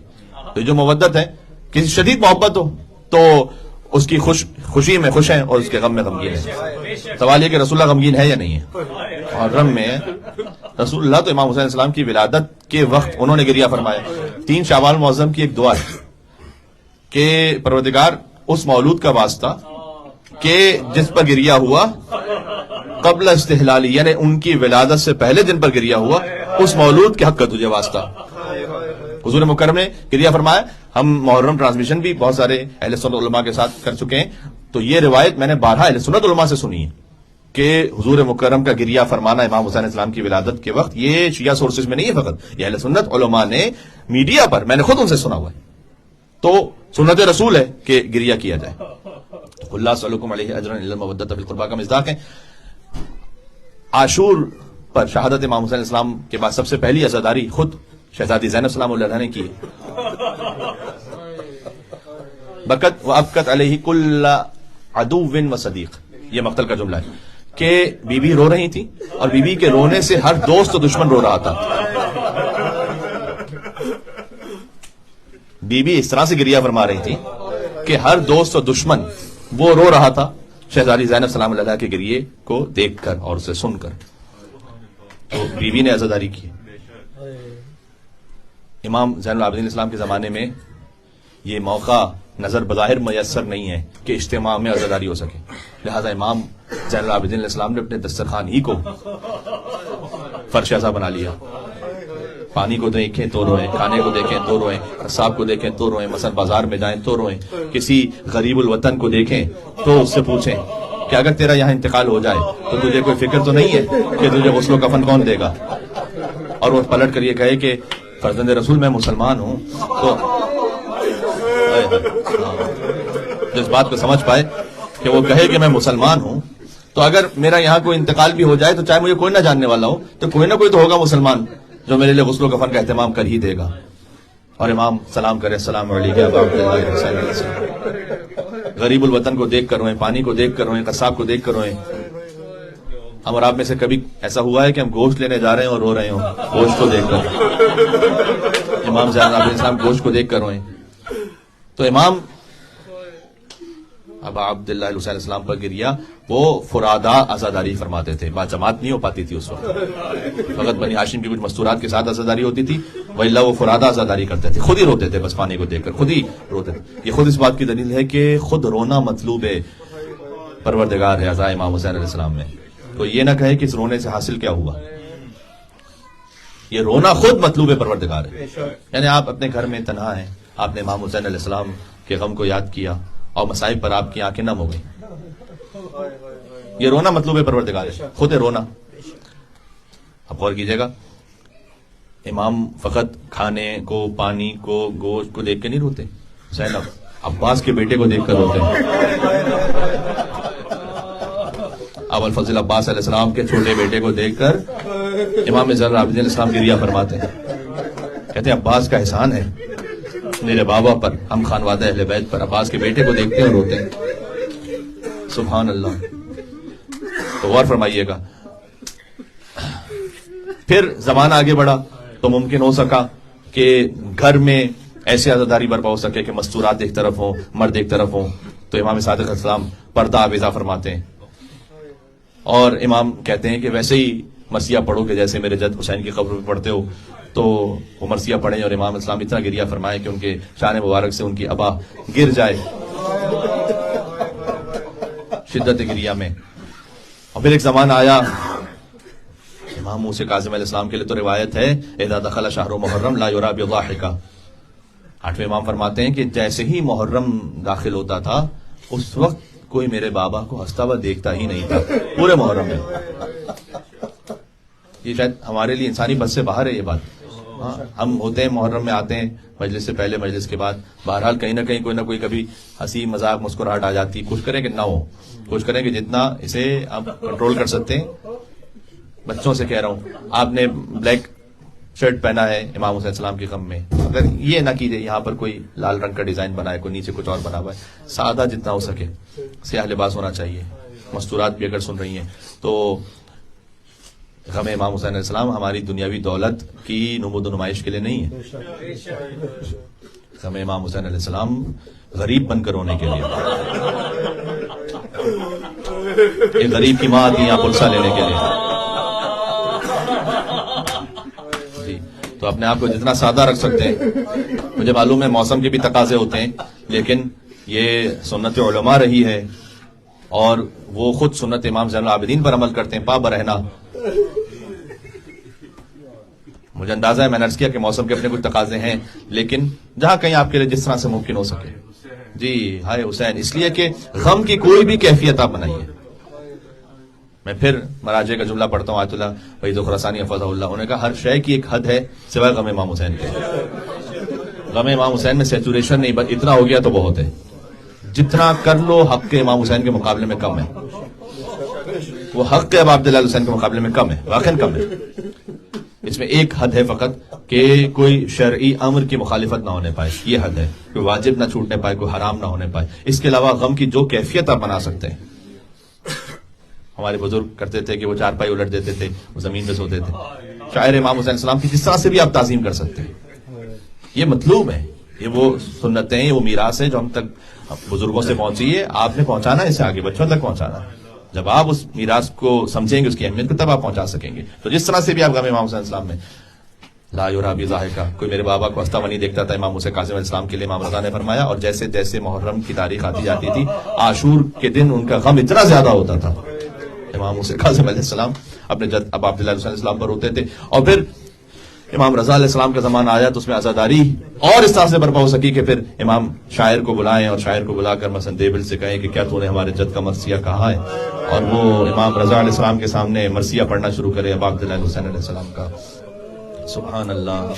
تو جو مودت ہے کسی شدید محبت ہو تو اس کی خوشی میں خوش ہیں اور اس کے غم میں غمگین ہیں. سوال یہ کہ رسول اللہ غمگین ہے یا نہیں ہے؟ محرم میں رسول اللہ تو امام حسین علیہ السلام کی ولادت کے وقت انہوں نے گریہ فرمایا. 3 شعبان معظم کی ایک دعا ہے کہ پروردگار اس مولود کا واسطہ کہ جس پر گریہ ہوا قبل استحلالی، یعنی ان کی ولادت سے پہلے دن پر گریہ ہوا، اس مولود کے حق کا تجھے واسطہ. حضور مکرم نے گریہ فرمایا. ہم محرم ٹرانسمیشن بھی بہت سارے اہل سنت علماء کے ساتھ کر چکے ہیں، تو یہ روایت میں نے 12 اہل سنت علماء سے سنی ہے کہ حضور مکرم کا گریہ فرمانا امام حسین علیہ السلام کی ولادت کے وقت. یہ شیعہ سورسز میں نہیں ہے فقط، یہ اہل سنت علماء نے میڈیا پر، میں نے خود ان سے سنا ہوا ہے. تو سنت رسول ہے کہ گریہ کیا جائے. اللہ صلی اللہ علیہ اجرا الا المودۃ فی القربى کا مصداق ہے. عاشور پر شہادت امام حسین علیہ السلام کے بعد سب سے پہلی عزاداری خود شہزادی زینب سلام اللہ علیہ نے کی. بکت و ابکت علیہ کل عدو و صدیق، یہ مقتل کا جملہ ہے کہ بی بی رو رہی تھی اور بی بی کے رونے سے ہر دوست و دشمن رو رہا تھا. بی بی اس طرح سے گریہ فرما رہی تھی کہ ہر دوست و دشمن وہ رو رہا تھا شہزادی زینب سلام اللہ کے گریے کو دیکھ کر اور اسے سن کر. تو بی بی نے عزاداری کی. امام زین العابدین اسلام کے زمانے میں یہ موقع نظر بظاہر میسر نہیں ہے کہ اجتماع میں عزاداری ہو سکے، لہذا امام زین العابدین الاسلام نے اپنے دسترخوان ہی کو فرش ایسا بنا لیا. پانی کو دیکھیں تو روئیں، کھانے کو دیکھیں تو روئیں، قصاب کو دیکھیں تو روئیں، مثلا بازار میں جائیں تو روئیں، کسی غریب الوطن کو دیکھیں تو اس سے پوچھیں کہ اگر تیرا یہاں انتقال ہو جائے تو تجھے کوئی فکر تو نہیں ہے کہ تجھے غسل و کفن کون دے گا. اور وہ پلٹ کر یہ کہے کہ فرزند رسول میں مسلمان ہوں، تو جس بات کو سمجھ پائے کہ وہ کہے کہ میں مسلمان ہوں، تو اگر میرا یہاں کوئی انتقال بھی ہو جائے تو چاہے مجھے کوئی نہ جاننے والا ہو تو کوئی نہ کوئی تو ہوگا مسلمان جو میرے لیے غسل و کفن کا اہتمام کر ہی دے گا. اور امام سلام کرے، السلام علیکم. غریب الوطن کو دیکھ کر روئیں، پانی کو دیکھ کر روئیں، قصاب کو دیکھ کر روئیں. ہم اور آپ میں سے کبھی ایسا ہوا ہے کہ ہم گوشت لینے جا رہے ہیں اور رو رہے ہوں گوشت کو دیکھ کر؟ امام زین العابدین الاسلام گوشت کو دیکھ کر روئیں. تو امام ابا عبداللہ علیہ السلام پر گریا، وہ فرادہ عزاداری فرماتے تھے، با جماعت نہیں ہو پاتی تھی اس وقت، فقط بنی ہاشم کی کچھ مستورات کے ساتھ عزاداری ہوتی تھی، وإلا وہ فرادہ عزاداری کرتے تھے، خود ہی روتے تھے، بس پانی کو دیکھ کر خود ہی روتے تھے. یہ خود اس بات کی دلیل ہے کہ خود رونا مطلوب ہے پروردگار ہے عزا امام حسین علیہ السلام میں. تو یہ نہ کہے کہ اس رونے سے حاصل کیا ہوا، یہ رونا خود مطلوب پروردگار ہے. یعنی آپ اپنے گھر میں تنہا ہیں، آپ نے امام حسین علیہ السلام کے غم کو یاد کیا اور مصائب پر آپ کی آنکھیں نم ہو گئی، یہ رونا مطلوب پروردگار ہے، خود ہے رونا. اب غور کیجئے گا، امام فقط کھانے کو، پانی کو، گوشت کو دیکھ کے نہیں روتے، حسین عباس کے بیٹے کو دیکھ کر روتے ہیں. ابو الفضل عباس علیہ السلام کے چھوٹے بیٹے کو دیکھ کر امام زین العابدین الاسلام گریہ فرماتے ہیں، کہتے ہیں عباس کا احسان ہے میرے بابا پر، ہم خانوادہ اہل بیت پر، عباس کے بیٹے کو دیکھتے ہیں اور روتے ہیں. سبحان اللہ. تو غور فرمائیے گا. پھر زمانہ آگے بڑھا تو ممکن ہو سکا کہ گھر میں ایسے عزاداری برپا ہو سکے کہ مستورات ایک طرف ہوں، مرد ایک طرف ہوں. تو امام صادق علیہ السلام پردہ آویزہ فرماتے ہیں، اور امام کہتے ہیں کہ ویسے ہی مرثیہ پڑھو کہ جیسے میرے جد حسین کی قبر پہ پڑھتے ہو. تو وہ مرثیہ پڑھیں اور امام اسلام اتنا گریہ فرمائے کہ ان کے شان مبارک سے ان کی ابا گر جائے شدت گریہ میں. اور پھر ایک زمانہ آیا امام موسیٰ کاظم علیہ السلام کے لیے تو روایت ہے اذا دخل شہر محرم لا یرا بضاحکہ. 8ویں امام فرماتے ہیں کہ جیسے ہی محرم داخل ہوتا تھا اس وقت کوئی میرے بابا کو ہنستا ہوا دیکھتا ہی نہیں تھا پورے محرم میں. یہ شاید ہمارے لیے انسانی بس سے باہر ہے یہ بات. ہم ہوتے ہیں محرم میں آتے ہیں مجلس سے پہلے، مجلس کے بعد، بہرحال کہیں نہ کہیں کوئی نہ کوئی کبھی ہنسی مذاق مسکراہٹ آ جاتی. کوشش کریں کہ نہ ہو، کوشش کریں کہ جتنا اسے آپ کنٹرول کر سکتے ہیں. بچوں سے کہہ رہا ہوں، آپ نے بلیک شرٹ پہنا ہے امام حسین السلام کے غم میں، اگر یہ نہ کیجیے یہاں پر کوئی لال رنگ کا ڈیزائن بنا ہے، کوئی نیچے کچھ اور بنا ہوا ہے، سادہ جتنا ہو سکے سیاہ لباس ہونا چاہیے. مستورات بھی اگر سن رہی ہیں تو غم امام حسین علیہ السلام ہماری دنیاوی دولت کی نمود و نمائش کے لیے نہیں ہے. غم امام حسین علیہ السلام غریب بن کر رونے کے لیے. ایک غریب کی ماں آتی ہے یہاں پلسا لینے کے لیے. جی تو اپنے آپ کو جتنا سادہ رکھ سکتے ہیں. مجھے معلوم ہے موسم کے بھی تقاضے ہوتے ہیں، لیکن یہ سنت علماء رہی ہے اور وہ خود سنت امام زین العابدین پر عمل کرتے ہیں پا برہنا. مجھے اندازہ ہے میں نے عرض کیا کہ موسم کے اپنے کچھ تقاضے ہیں، لیکن جہاں کہیں آپ کے لیے جس طرح سے ممکن ہو سکے. جی ہائے حسین، اس لیے کہ غم کی کوئی بھی کیفیت آپ بنائیے. میں پھر مراجع کا جملہ پڑھتا ہوں، آیت اللہ وحید خراسانی حفظہ اللہ، انہوں نے کہا ہر شے کی ایک حد ہے سوائے غم امام حسین کے. غم امام حسین میں سیچوریشن نہیں، بس اتنا ہو گیا تو بہت ہے. جتنا کر لو حق کے امام حسین کے مقابلے میں کم ہے. وہ حق کے اب عبداللہ حسین کے مقابلے میں کم ہے، واقعا کم ہے. اس میں ایک حد ہے فقط کہ کوئی شرعی امر کی مخالفت نہ ہونے پائے، یہ حد ہے. کوئی واجب نہ چھوٹنے پائے، کوئی حرام نہ ہونے پائے. اس کے علاوہ غم کی جو کیفیت آپ بنا سکتے ہیں. ہمارے بزرگ کرتے تھے کہ وہ چارپائی الٹ دیتے تھے، وہ زمین پہ سوتے تھے. شاعر امام حسین السلام کی جس طرح سے بھی آپ تعظیم کر سکتے ہیں. یہ مطلوب ہے، یہ وہ سنتیں ہیں، وہ میراث ہے جو ہم تک بزرگوں سے پہنچی ہے. آپ نے پہنچانا ہے اسے آگے بچوں تک پہنچانا ہے. جب آپ اس میراث کو سمجھیں گے، اس کی اہمیت کو، تب آپ پہنچا سکیں گے. تو جس طرح سے بھی آپ غم امام حسین السلام میں لا یرا بضاحکہ، کوئی میرے بابا کو ہنستا ہوا نہیں دیکھتا تھا. امام موسیٰ کاظم علیہ السلام کے لیے امام رضا نے فرمایا. اور جیسے جیسے محرم کی تاریخ آتی جاتی تھی، عاشور کے دن ان کا غم اتنا زیادہ ہوتا تھا. امام موسیٰ کاظم علیہ السلام اپنے جد اب عبداللہ علیہ السلام پر ہوتے تھے. اور پھر امام رضا علیہ السلام کا زمانہ آیا تو اس میں عزاداری اور اس طرح سے برپا ہو سکی کہ پھر امام شاعر کو بلائیں اور شاعر کو بلا کر مثلا دیبل سے کہیں کہ کیا تو نے ہمارے جد کا مرثیہ کہا ہے، اور وہ امام رضا علیہ السلام کے سامنے مرثیہ پڑھنا شروع کرے اب عبداللہ حسین علیہ السلام کا. سبحان اللہ.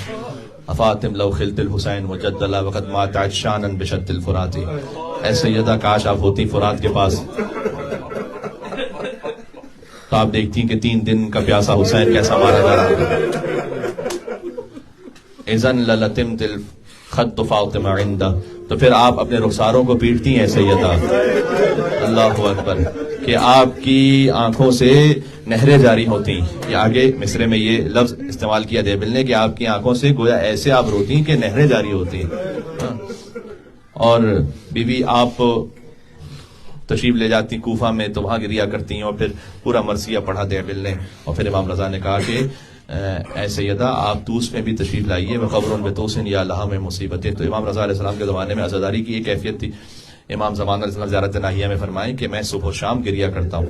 افاطم لو خلت الحسین وجد اللہ وقد مات عطشانا بشط الفرات. اے سیدہ کاش آپ ہوتی فرات کے پاس تو آپ دیکھتی کہ 3 دن کا پیاسا حسین کیسا مارا جا رہا ہے. اذن للتمت الخط فاطمہ عندہ، تو پھر آپ اپنے رخساروں کو پیٹتی ہیں سیدہ. اللہ اکبر. کہ آپ کی آنکھوں سے نہریں جاری ہوتی. یہ آگے مصرے میں یہ لفظ استعمال کیا دیبل نے کہ آپ کی آنکھوں سے گویا ایسے آپ روتی کہ نہریں جاری ہوتی. اور بی بی آپ تشریف لے جاتی کوفہ میں تو وہاں گریا کرتی ہیں، اور پھر پورا مرثیہ پڑھا دیبل نے. اور پھر امام رضا نے کہا کہ اے سیدہ آپ توس میں بھی تشریف لائیے، وقبر بتوسن یا لہا میں مصیبتیں. تو امام رضا علیہ السلام کے زمانے میں عزاداری کی یہ کیفیت تھی. امام زمان علیہ السلام زیارت ناہیہ میں فرمائیں کہ میں صبح و شام گریا کرتا ہوں.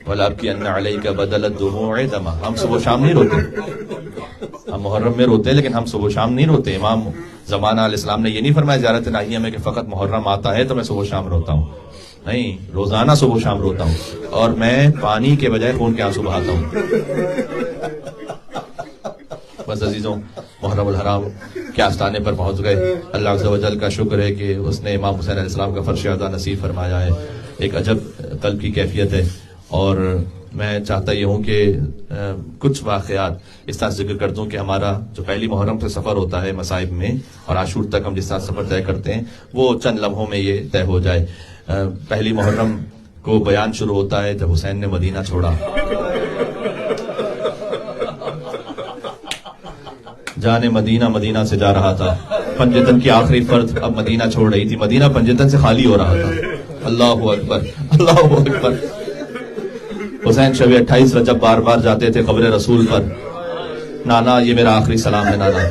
وَلَابْكِيَنَّ عَلَيْكَ بَدَلَ الدُّمُوعِ دَمًا. ہم صبح و شام نہیں روتے، ہم محرم میں روتے ہیں لیکن ہم صبح و شام نہیں روتے. امام زمانہ علیہ السلام نے یہ نہیں فرمایا زیارت ناہیہ میں کہ فقط محرم آتا ہے تو میں صبح و شام روتا ہوں. نہیں، روزانہ صبح و شام روتا ہوں، اور میں پانی کے بجائے خون کے آنسو بہاتا ہوں. بس عزیزوں، محرم الحرام کے آستانے پر پہنچ گئے. اللہ عز و جل کا شکر ہے کہ اس نے امام حسین علیہ السلام کا فرش ادا نصیب فرمایا ہے. ایک عجب قلب کی کیفیت ہے. اور میں چاہتا یہ ہوں کہ کچھ واقعات اس طرح ذکر کر دوں کہ ہمارا جو پہلی محرم سے سفر ہوتا ہے مصائب میں، اور عاشور تک ہم جس طرح سفر طے کرتے ہیں، وہ چند لمحوں میں یہ طے ہو جائے. پہلی محرم کو بیان شروع ہوتا ہے جب حسین نے مدینہ چھوڑا. جانے مدینہ مدینہ سے جا رہا تھا، پنجتن کی آخری فرد اب مدینہ چھوڑ رہی تھی، مدینہ پنجتن سے خالی ہو رہا تھا. اللہ اکبر، اللہ اکبر. حسین شب 28 رجب بار بار جاتے تھے قبر رسول پر. نانا یہ میرا آخری سلام ہے نانا.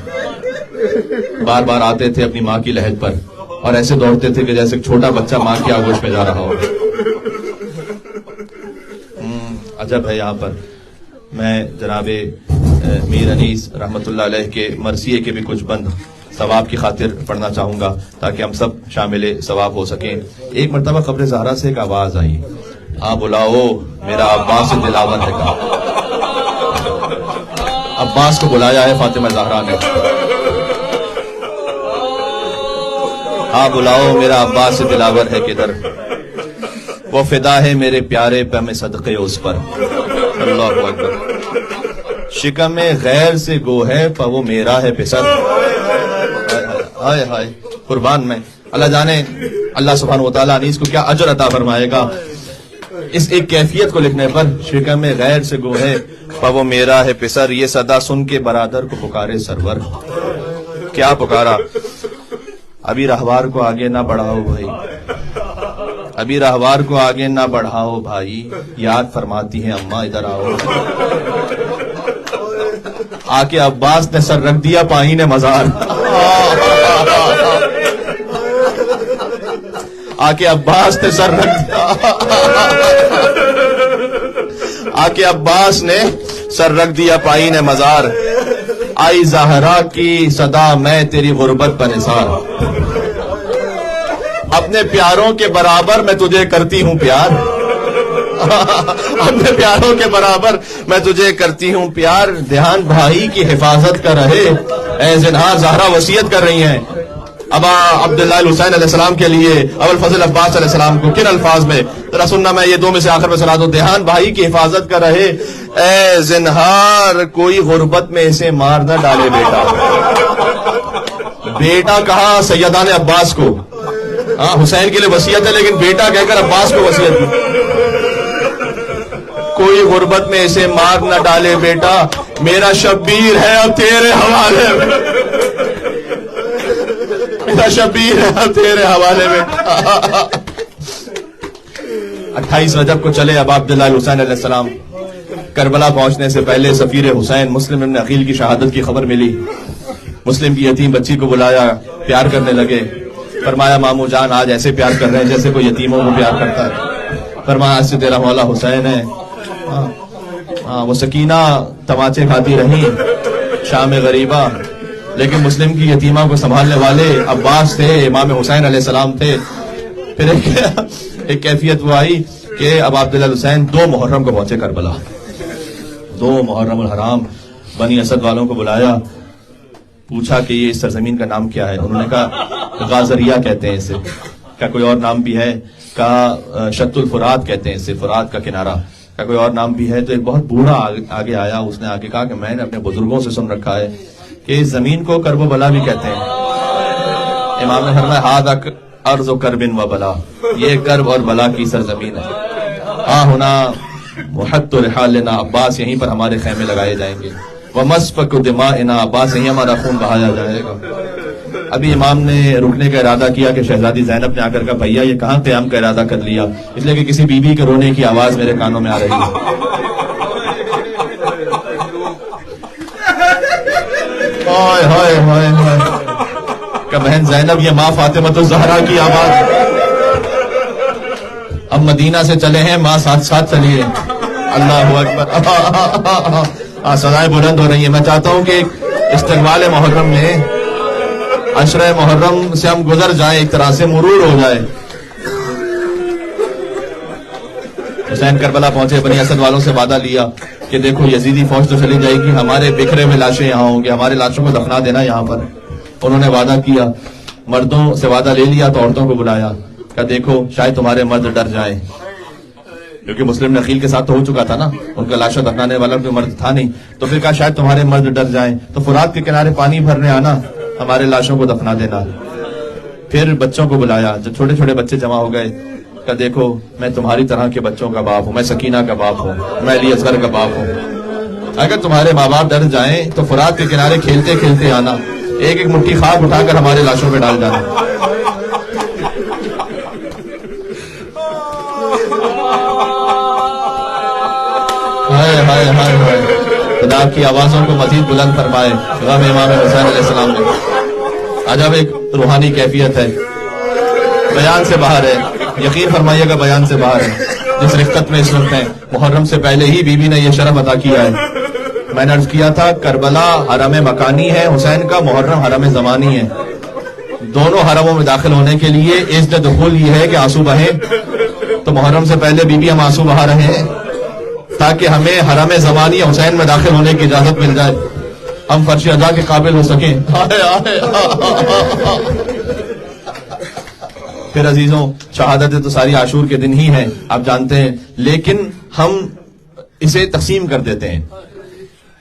بار بار آتے تھے اپنی ماں کی لحد پر، اور ایسے دوڑتے تھے کہ جیسے ایک چھوٹا بچہ ماں کی آغوش میں جا رہا ہو. عجب ہے. یہاں پر میں جناب میر انیس رحمت اللہ علیہ کے مرثیے کے بھی کچھ بند ثواب کی خاطر پڑھنا چاہوں گا تاکہ ہم سب شامل ثواب ہو سکیں. ایک مرتبہ قبر زہرا سے ایک آواز آئی، آ بلاؤ میرا عباس دلاور ہے. کا عباس کو بلایا ہے فاطمہ زہرا نے. آ بلاؤ میرا عباس دلاور ہے کدھر، وہ فدا ہے میرے پیارے پہ میں صدقے اس پر. اللہ اکبر. شکم غیر سے گو ہے پہ وہ میرا ہے پسر. ہائے ہائے قربان میں. اللہ جانے اللہ سبحانہ و تعالیٰ نے اس کو کیا اجر عطا فرمائے گا اس ایک کیفیت کو لکھنے پر. شکم غیر سے گو ہے پہ وہ میرا ہے پسر، یہ صدا سن کے برادر کو پکارے سرور. کیا پکارا؟ ابھی راہوار کو آگے نہ بڑھاؤ بھائی، ابھی راہوار کو آگے نہ بڑھاؤ بھائی، یاد فرماتی ہیں اماں ادھر آؤ. آ کے عباس نے سر رکھ دیا پائین مزار. آ کے عباس نے سر رکھ دیا، آ کے عباس نے سر رکھ دیا پائین مزار. آئی زہرا کی صدا میں تیری غربت پر نثار. اپنے پیاروں کے برابر میں تجھے کرتی ہوں پیار، اپنے پیاروں کے برابر میں تجھے کرتی ہوں پیار. دھیان بھائی کی حفاظت کا رہے، اے زنہار زہرا وصیت کر رہی ہیں ابا عبداللہ الحسین علیہ السلام کے لیے ابو الفضل عباس علیہ السلام کو. کن الفاظ میں ذرا سننا، میں یہ دو میں سے آخر میں سنا دوں. دھیان بھائی کی حفاظت کا رہے، اے زنہار کوئی غربت میں اسے مار نہ ڈالے بیٹا. بیٹا کہا سیدان عباس کو، ہاں حسین کے لیے وصیت ہے لیکن بیٹا کہہ کر عباس کو وصیت کی. کوئی غربت میں اسے مار نہ ڈالے بیٹا، میرا شبیر ہے اب تیرے حوالے میں، میرا شبیر ہے اب تیرے حوالے میں. 28 رجب کو چلے اب عبداللہ حسین علیہ السلام کربلا پہنچنے سے پہلے سفیر حسین مسلم ابن عقیل کی شہادت کی خبر ملی. مسلم کی یتیم بچی کو بلایا, پیار کرنے لگے. فرمایا مامو جان آج ایسے پیار کر رہے ہیں جیسے کوئی یتیموں کو پیار کرتا ہے. فرمایا آج سے تیرا مولا حسین ہے. وہ سکینہ تماچے کھاتی رہی شام غریبہ, لیکن مسلم کی یتیمہ کو سنبھالنے والے عباس تھے, امام حسین علیہ السلام تھے. پھر ایک کیفیت وہ آئی کہ اب عبداللہ حسین 2 محرم کو پہنچے کربلا. 2 محرم الحرام بنی اسد والوں کو بلایا, پوچھا کہ یہ اس سرزمین کا نام کیا ہے. انہوں نے کہا غازریہ کہتے ہیں اسے. کیا کوئی اور نام بھی ہے؟ کہا شط الفرات کہتے ہیں اسے, فرات کا کنارہ. کیا کوئی اور نام بھی ہے؟ تو ایک بہت بوڑھا آگے آیا, اس نے آگے کہا کہ میں نے اپنے بزرگوں سے سن رکھا ہے کہ اس زمین کو کرب و بلا بھی کہتے ہیں. امام نے فرمایا ہذا ارض و کرب و بلا, یہ کرب اور بلا کی سرزمین ہے. ہونا محط رحالنا, عباس یہیں پر ہمارے خیمے لگائے جائیں گے. ومسفک دماءنا, عباس یہیں ہمارا خون بہایا جائے گا. ابھی امام نے رکنے کا ارادہ کیا کہ شہزادی زینب نے آ کر کہا بھیا یہ کہاں قیام کا ارادہ کر لیا؟ اس لیے کہ کسی بیوی کے رونے کی آواز میرے کانوں میں آ رہی ہے. ہائے ہائے ہائے ہائے, کہ بہن زینب یہ ماں فاطمہ الزہرا کی آواز. اب مدینہ سے چلے ہیں, ماں ساتھ ساتھ چلیے. اللہ اکبر. سزائیں بلند ہو رہی ہیں. میں چاہتا ہوں کہ استقبال محرم میں عشرہ محرم سے ہم گزر جائیں, ایک طرح سے مرور ہو جائے. حسین کربلا پہنچے, بنی اسد والوں سے وعدہ لیا کہ دیکھو یزیدی فوج تو چلی جائے گی, ہمارے بکھرے ہوئے لاشیں یہاں ہوں گے, ہمارے لاشوں کو دفنا دینا یہاں پر. انہوں نے وعدہ کیا, مردوں سے وعدہ لے لیا تو عورتوں کو بلایا. کہ دیکھو شاید تمہارے مرد ڈر جائیں, کیونکہ مسلم نقیل کے ساتھ تو ہو چکا تھا نا, ان کا لاشوں دفنانے والا کوئی مرد تھا نہیں. تو پھر کہا شاید تمہارے مرد ڈر جائیں تو فرات کے کنارے پانی بھرنے آنا, ہمارے لاشوں کو دفنا دینا. پھر بچوں کو بلایا, جب چھوٹے چھوٹے بچے جمع ہو گئے, کہ دیکھو میں تمہاری طرح کے بچوں کا باپ ہوں, میں سکینہ کا باپ ہوں, میں علی اصغر کا باپ ہوں. اگر تمہارے ماں باپ ڈر جائیں تو فرات کے کنارے کھیلتے کھیلتے آنا, ایک ایک مٹھی خاک اٹھا کر ہمارے لاشوں پہ ڈال جانا. ہائے ہائے ہائے ہائے, خدا کی آوازوں کو مزید بلند فرمائے غم امام حسین علیہ السلام نے. عجب ایک روحانی کیفیت ہے, بیان سے باہر ہے. یقین فرمائیے گا بیان سے باہر ہے. جس رفقت میں اس وقت ہیں, محرم سے پہلے ہی بی بی نے یہ شرف عطا کیا ہے. میں نے عرض کیا تھا کربلا حرم مکانی ہے حسین کا, محرم حرم زمانی ہے. دونوں حرموں میں داخل ہونے کے لیے اذن دخول یہ ہے کہ آنسو بہیں. تو محرم سے پہلے بی بی ہم آنسو بہا رہے ہیں تاکہ ہمیں حرم زمانی حسین میں داخل ہونے کی اجازت مل جائے, ہم فرش ادا کے قابل ہو سکیں. پھر عزیزوں, شہادت تو ساری عاشور کے دن ہی ہیں, آپ جانتے ہیں, لیکن ہم اسے تقسیم کر دیتے ہیں.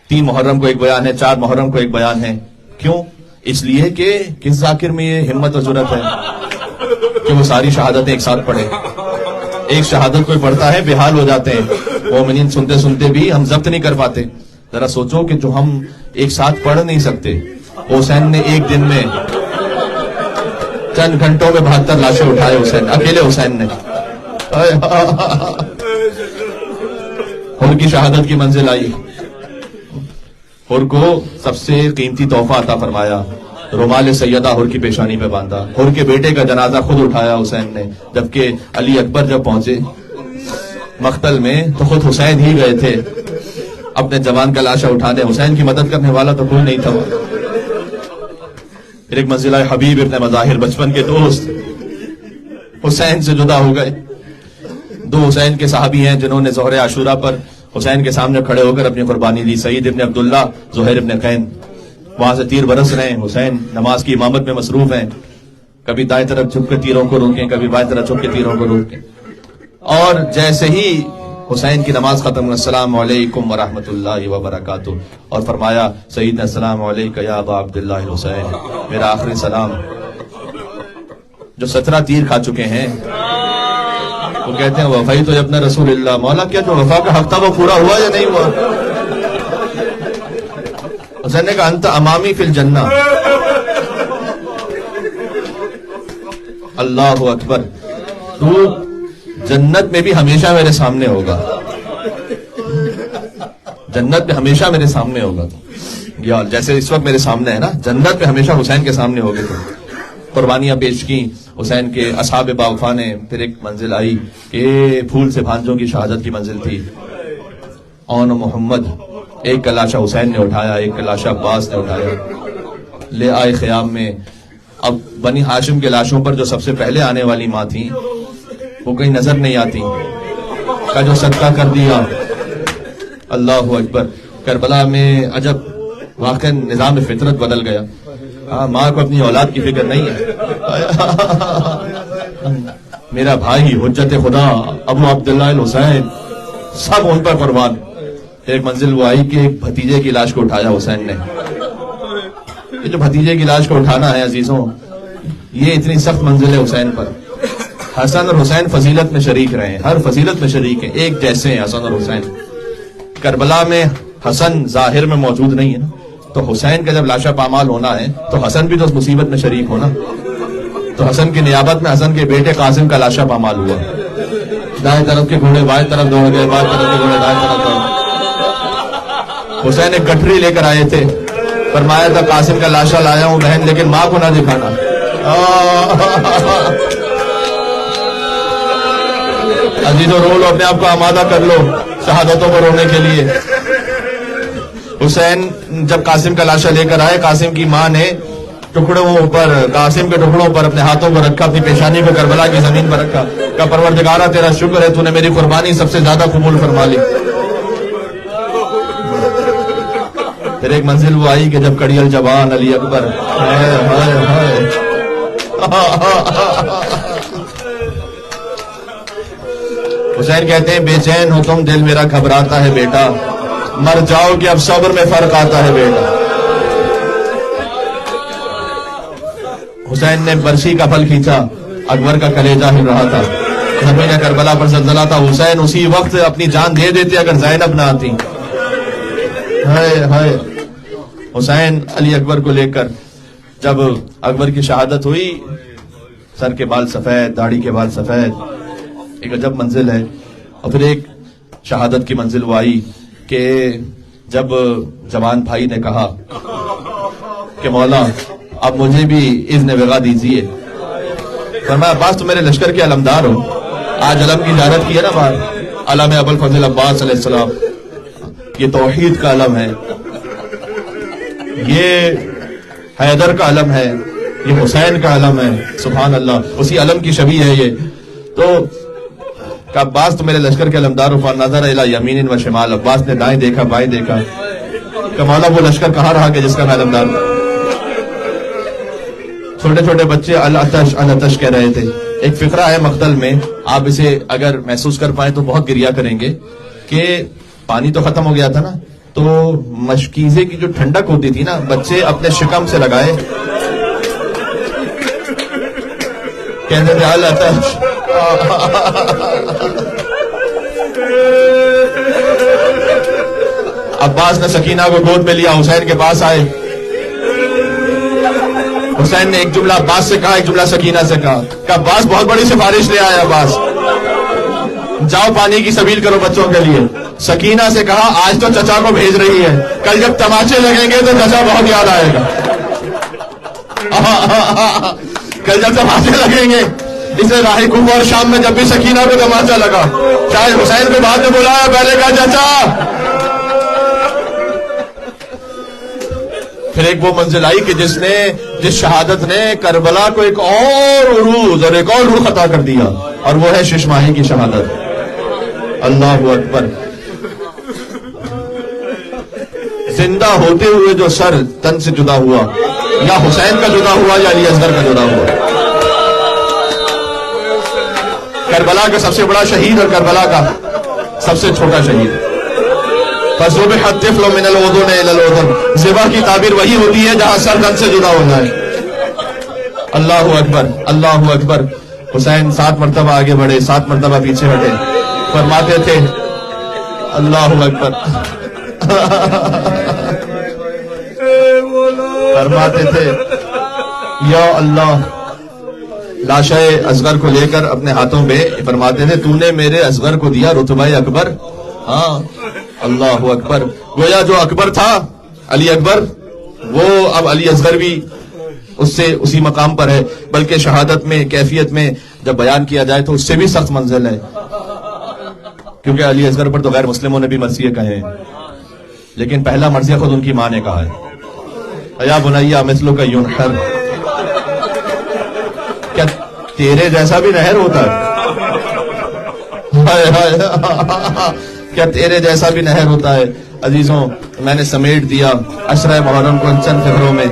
3 محرم کو ایک بیان ہے, 4 محرم کو ایک بیان ہے. کیوں؟ اس لیے کہ کس ذاکر میں یہ ہمت و جرأت ہے کہ وہ ساری شہادتیں ایک ساتھ پڑھے. ایک شہادت کوئی پڑھتا ہے بےحال ہو جاتے ہیں, مومنین سنتے سنتے بھی ہم ضبط نہیں کر پاتے. ذرا سوچو کہ جو ہم ایک ساتھ پڑھ نہیں سکتے, حسین نے ایک دن میں چند گھنٹوں میں 72 لاشیں اٹھائے. حسین اکیلے حسین نے. حر کی شہادت کی منزل آئی, حر کو سب سے قیمتی تحفہ عطا فرمایا, رومال سیدہ حر کی پیشانی پہ باندھا. حر کے بیٹے کا جنازہ خود اٹھایا حسین نے, جبکہ علی اکبر جب پہنچے مقتل میں تو خود حسین ہی گئے تھے اپنے جوان کا لاشا اٹھانے. حسین کی مدد کرنے والا تو کوئی نہیں تھا. پھر ایک منزلہ حبیب ابن مظاہر, بچپن کے دوست, حسین سے جدا ہو گئے. 2 حسین کے صحابی ہیں جنہوں نے ظہر عاشورہ پر حسین کے سامنے کھڑے ہو کر اپنی قربانی دی, سعید ابن عبداللہ, زہیر ابن قین. وہاں سے تیر برس رہے ہیں, حسین نماز کی امامت میں مصروف ہیں, کبھی دائیں طرف جھک کے تیروں کو روکیں, کبھی بائیں طرف جھک کے تیروں کو روکیں. اور جیسے ہی حسین کی نماز ختم, السلام علیکم ورحمۃ اللہ وبرکاتہ, اور فرمایا سیدنا السلام علیکم یا ابا عبداللہ الحسین, میرا آخری سلام. جو 17 تیر کھا چکے ہیں وہ کہتے ہیں وفائی تو ابن رسول اللہ. مولا کیا جو وفا کا حق تھا وہ پورا ہوا یا نہیں ہوا؟ حسین نے کہا انت امامی فی الجنہ. اللہ اکبر, تو جنت میں بھی ہمیشہ میرے سامنے ہوگا. جنت میں ہمیشہ میرے سامنے ہوگا تو، یا جیسے اس وقت میرے سامنے ہے نا، جنت میں ہمیشہ حسین کے سامنے ہوگے تو قربانیاں پیش کی حسین کے اصحاب باوفا نے. پھر ایک منزل آئی کہ پھول سے بھانجوں کی شہادت کی منزل تھی. اون محمد، ایک کا لاشا حسین نے اٹھایا، ایک کا لاشا عباس نے اٹھایا، لے آئے خیام میں. اب بنی ہاشم کے لاشوں پر جو سب سے پہلے آنے والی ماں تھیں وہ کہیں نظر نہیں آتی، کا جو صدقہ کر دیا. اللہ اکبر. کربلا میں عجب واقع نظام فطرت بدل گیا. ماں کو اپنی اولاد کی فکر نہیں ہے. میرا بھائی حجت خدا ابو عبداللہ الحسین سب ان پر قربان. ایک منزل وہ آئی کہ ایک بھتیجے کی لاش کو اٹھایا حسین نے. یہ جو بھتیجے کی لاش کو اٹھانا ہے عزیزوں، یہ اتنی سخت منزل ہے حسین پر. حسن اور حسین فضیلت میں شریک رہے ہیں، ہر فضیلت میں شریک ہیں، ایک جیسے ہیں حسن اور حسین. کربلا میں حسن ظاہر میں موجود نہیں ہے نا، تو حسین کا جب لاشا پامال ہونا ہے تو حسن بھی تو اس مصیبت میں شریک ہونا. تو حسن کی نیابت میں حسن کے بیٹے قاسم کا لاشا پامال ہوا. دائیں طرف کے گھوڑے بائیں طرف دوڑ گئے، بائیں طرف کے گھوڑے دائیں طرف دوڑ گئے. حسین ایک گٹھری لے کر آئے تھے، فرمایا تھا قاسم کا لاشا لایا ہوں بہن، لیکن ماں کو نہ دکھانا. عزیزو رو لو، اپنے آپ کو آمادہ کر لو شہادتوں کو رونے کے لیے. حسین جب قاسم کا لاشا لے کر آئے، قاسم کی ماں نے ٹکڑوں پر، قاسم کے ٹکڑوں پر اپنے ہاتھوں کو رکھا، اپنی پیشانی کو کربلا کی زمین پر رکھا، کہ پروردگارہ تیرا شکر ہے، تو نے میری قربانی سب سے زیادہ قبول فرما لی. پھر ایک منزل وہ آئی کہ جب کڑیل جوان علی اکبر، حسین کہتے ہیں بے چین ہو تم، دل میرا گھبراتا ہے بیٹا، مر جاؤ کہ اب صبر میں فرق آتا ہے بیٹا. حسین نے برسی کا پھل کھینچا، اکبر کا کلیجہ ہل رہا تھا. زمین کربلا پر زلزلہ تھا. حسین اسی وقت اپنی جان دے دیتے اگر زینب نہ آتی. ہائے حسین علی اکبر کو لے کر جب اکبر کی شہادت ہوئی، سر کے بال سفید، داڑھی کے بال سفید، ایک عجب منزل ہے. اور پھر ایک شہادت کی منزل وہ آئی کہ جب جوان بھائی نے کہا کہ مولا اب مجھے بھی اذن وغا دیجیے. فرمایا عباس تم میرے لشکر کے علمدار ہو، آج علم کی زیارت کی ہے نا باہر، علم ابوالفضل عباس علیہ السلام. یہ توحید کا علم ہے، یہ حیدر کا علم ہے، یہ حسین کا علم ہے. سبحان اللہ، اسی علم کی شبیہ ہے یہ. تو کہ عباس تو میرے لشکر کے علمدار ہو. فنظر الی یمین و شمال، عباس نے دائیں دیکھا بائیں دیکھا کہ مولا وہ لشکر کہاں رہا کہ جس کا میں علمدار ہوں. چھوٹے چھوٹے بچے العطش العطش کہہ رہے تھے. ایک فقرہ ہے مقتل میں، آپ اسے اگر محسوس کر پائیں تو بہت گریہ کریں گے کہ پانی تو ختم ہو گیا تھا نا، تو مشکیزے کی جو ٹھنڈک ہوتی تھی نا، بچے اپنے شکم سے لگائے، کہتے تھے العطش. عباس نے سکینہ کو گود میں لیا، حسین کے پاس آئے. حسین نے ایک جملہ عباس سے کہا، ایک جملہ سکینہ سے کہا کہ عباس بہت بڑی سفارش لے آیا، عباس جاؤ پانی کی سبیل کرو بچوں کے لیے. سکینہ سے کہا آج تو چچا کو بھیج رہی ہے، کل جب تماچے لگیں گے تو چچا بہت یاد آئے گا. کل جب تماچے لگیں گے، اسے راہ کوفہ اور شام میں جب بھی سکینہ کو تماچا لگا، شاید حسین کو بعد میں بلایا، پہلے کہا چچا. پھر ایک وہ منزل آئی کہ جس شہادت نے کربلا کو ایک اور عروج اور ایک اور روح عطا کر دیا، اور وہ ہے شش ماہی کی شہادت. اللہ اکبر. زندہ ہوتے ہوئے جو سر تن سے جدا ہوا، یا حسین کا جدا ہوا یا علی اصغر کا جدا ہوا. کربلا کا سب سے بڑا شہید اور کربلا کا سب سے چھوٹا شہید. فَذُبِحَ الطِّفْلُ مِنَ الْأُذُنِ إِلَى الْأُذُنِ. ذبح کی تعبیر وہی ہوتی ہے جہاں سر تن سے جدا ہو جائے. اللہ اکبر، اللہ اکبر. حسین 7 مرتبہ آگے بڑھے، 7 مرتبہ پیچھے ہٹے، فرماتے تھے اللہ اکبر، فرماتے تھے یا اللہ. لاشا اصغر کو لے کر اپنے ہاتھوں میں فرماتے تھے تو نے میرے اصغر کو دیا رتبہ اکبر. ہاں اللہ اکبر. گویا جو اکبر تھا علی اکبر، وہ اب علی اصغر بھی اس سے اسی مقام پر ہے، بلکہ شہادت میں کیفیت میں جب بیان کیا جائے تو اس سے بھی سخت منزل ہے، کیونکہ علی اصغر پر تو غیر مسلموں نے بھی مرثیے کہے ہیں، لیکن پہلا مرثیہ خود ان کی ماں نے کہا ہے، یا بنیا مثلک ینحر، کیا تیرے جیسا بھی نہر ہوتا ہے؟ کیا تیرے جیسا بھی نہر ہوتا ہے؟ عزیزوں، میں نے سمیٹ دیا عشرہ محرم کو چند فقروں میں.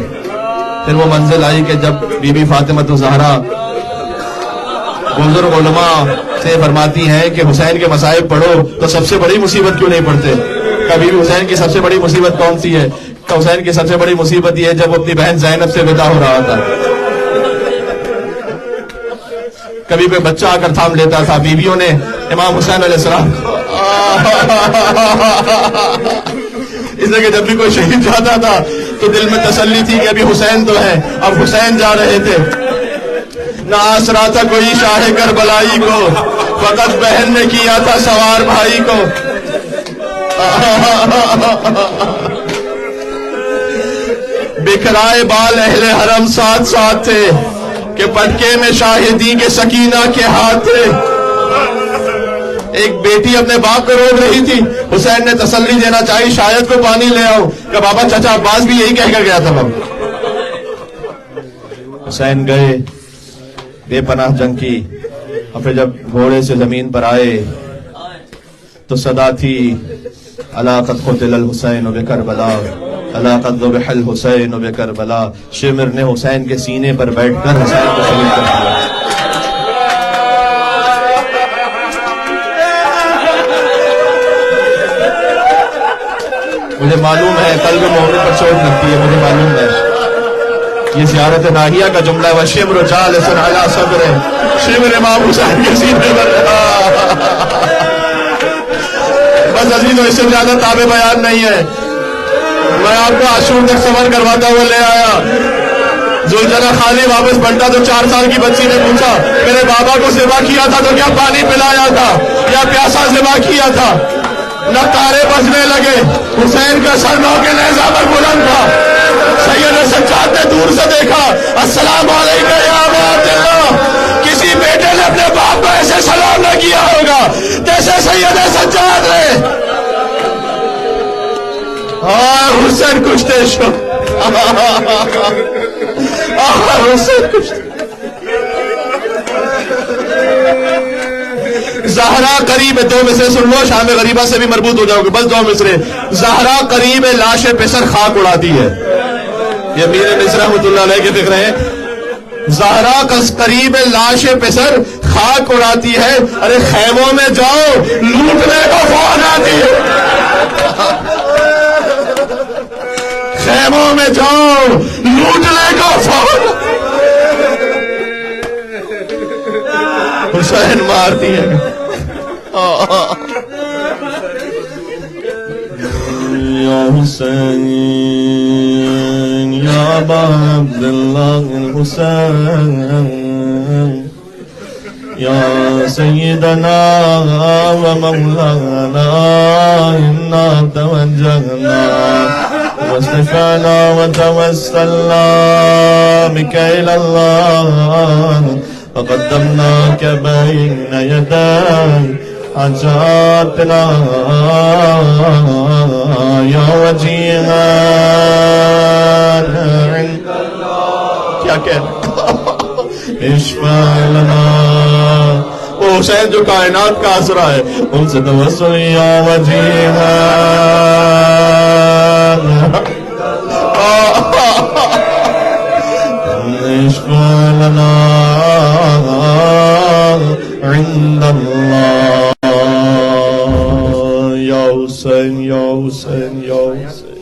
پھر وہ منزل آئی کہ جب بی بی فاطمہ الزہرا بزرگ علماء سے فرماتی ہیں کہ حسین کے مصائب پڑھو تو سب سے بڑی مصیبت کیوں نہیں پڑھتے؟ کبھی بھی حسین کی سب سے بڑی مصیبت کون سی ہے؟ تو حسین کی سب سے بڑی مصیبت یہ ہے جب وہ اپنی بہن زینب سے ودا ہو رہا تھا. کبھی کوئی بچہ آ کر تھام لیتا تھا. بیویوں نے امام حسین علیہ السلام اس لیے کہ جب بھی کوئی شہید جاتا تھا تو دل میں تسلی تھی کہ ابھی حسین تو ہے، اب حسین جا رہے تھے. نہ آسرا تھا کوئی شاہ کربلائی کو، فقط بہن نے کیا تھا سوار بھائی کو. بکھرائے بال اہل حرم ساتھ ساتھ تھے کہ پٹکے میں شاہدی کے سکینہ کے ہاتھ تھے. ایک بیٹی اپنے باپ کو روک رہی تھی، حسین نے تسلی دینا چاہی شاید کو پانی لے آؤ، کہ بابا چچا عباس بھی یہی کہہ کر گیا تھا. حسین گئے، بے پناہ جنگ کی، اور پھر جب گھوڑے سے زمین پر آئے تو صدا تھی الا قد قتل الحسین بکربلا، الا قد ذبح الحسین بکربلا. شمر نے حسین کے سینے پر بیٹھ کر حسین کو شہید کر دیا. مجھے معلوم ہے قلب مومن پر چوٹ لگتی ہے، مجھے معلوم ہے. یہ زیارت ناہیہ کا جملہ ہے، وَالشِّمْرُ جَالِسٌ عَلَىٰ صَدْرِهِ، شمر امام حسین کے سینے پر. بس عزیزو، اس سے زیادہ تابع بیان نہیں ہے. میں آپ کو عاشور تک سفر کرواتا ہوا لے آیا. ذوالجلال خالی واپس بنتا تو 4 سال کی بچی نے پوچھا میرے بابا کو ذبح کیا تھا تو کیا پانی پلایا تھا یا پیاسا ذبح کیا تھا؟ نقارے بجنے لگے، حسین کا سر نو کے نیزہ پر بلند تھا. سید سجاد نے دور سے دیکھا، السلام علیکم یا ابا عبداللہ. کسی بیٹے نے اپنے باپ کو ایسے سلام نہ کیا ہوگا جیسے سید سجاد نے. حسین کچھ شو حسین کچھ. زہرا قریب ہے، 2 مصرے سن لو، شام غریبہ سے بھی مربوط ہو جاؤ گے. بس 2 مصرے. زہرا قریب لاش پسر خاک اڑاتی ہے. یہ میر مصر رحمۃ اللہ علیہ کے فکر ہیں. زہرا قریب لاش پسر خاک اڑاتی ہے. ارے خیموں میں جاؤ، لوٹنے کو فون آتی ہے. خیموں میں جاؤ، لوٹنے کو فون. حسین مارتی ہے. یا حسین یا ابا عبداللہ الحسین یا سیدنا و مولانا انا توجہنا واستشفعنا وتوسلنا بك الى اللہ فقدمناك بين يدي حاجاتنا يا وجيها عند الله. کیا کہنا؟ اشفع لنا. وہ حسین جو کائنات کا آسرا ہے، ان سے توسل یا وجیہا. اشفع لنا عند اللہ. یا حسین یا حسین یا حسین.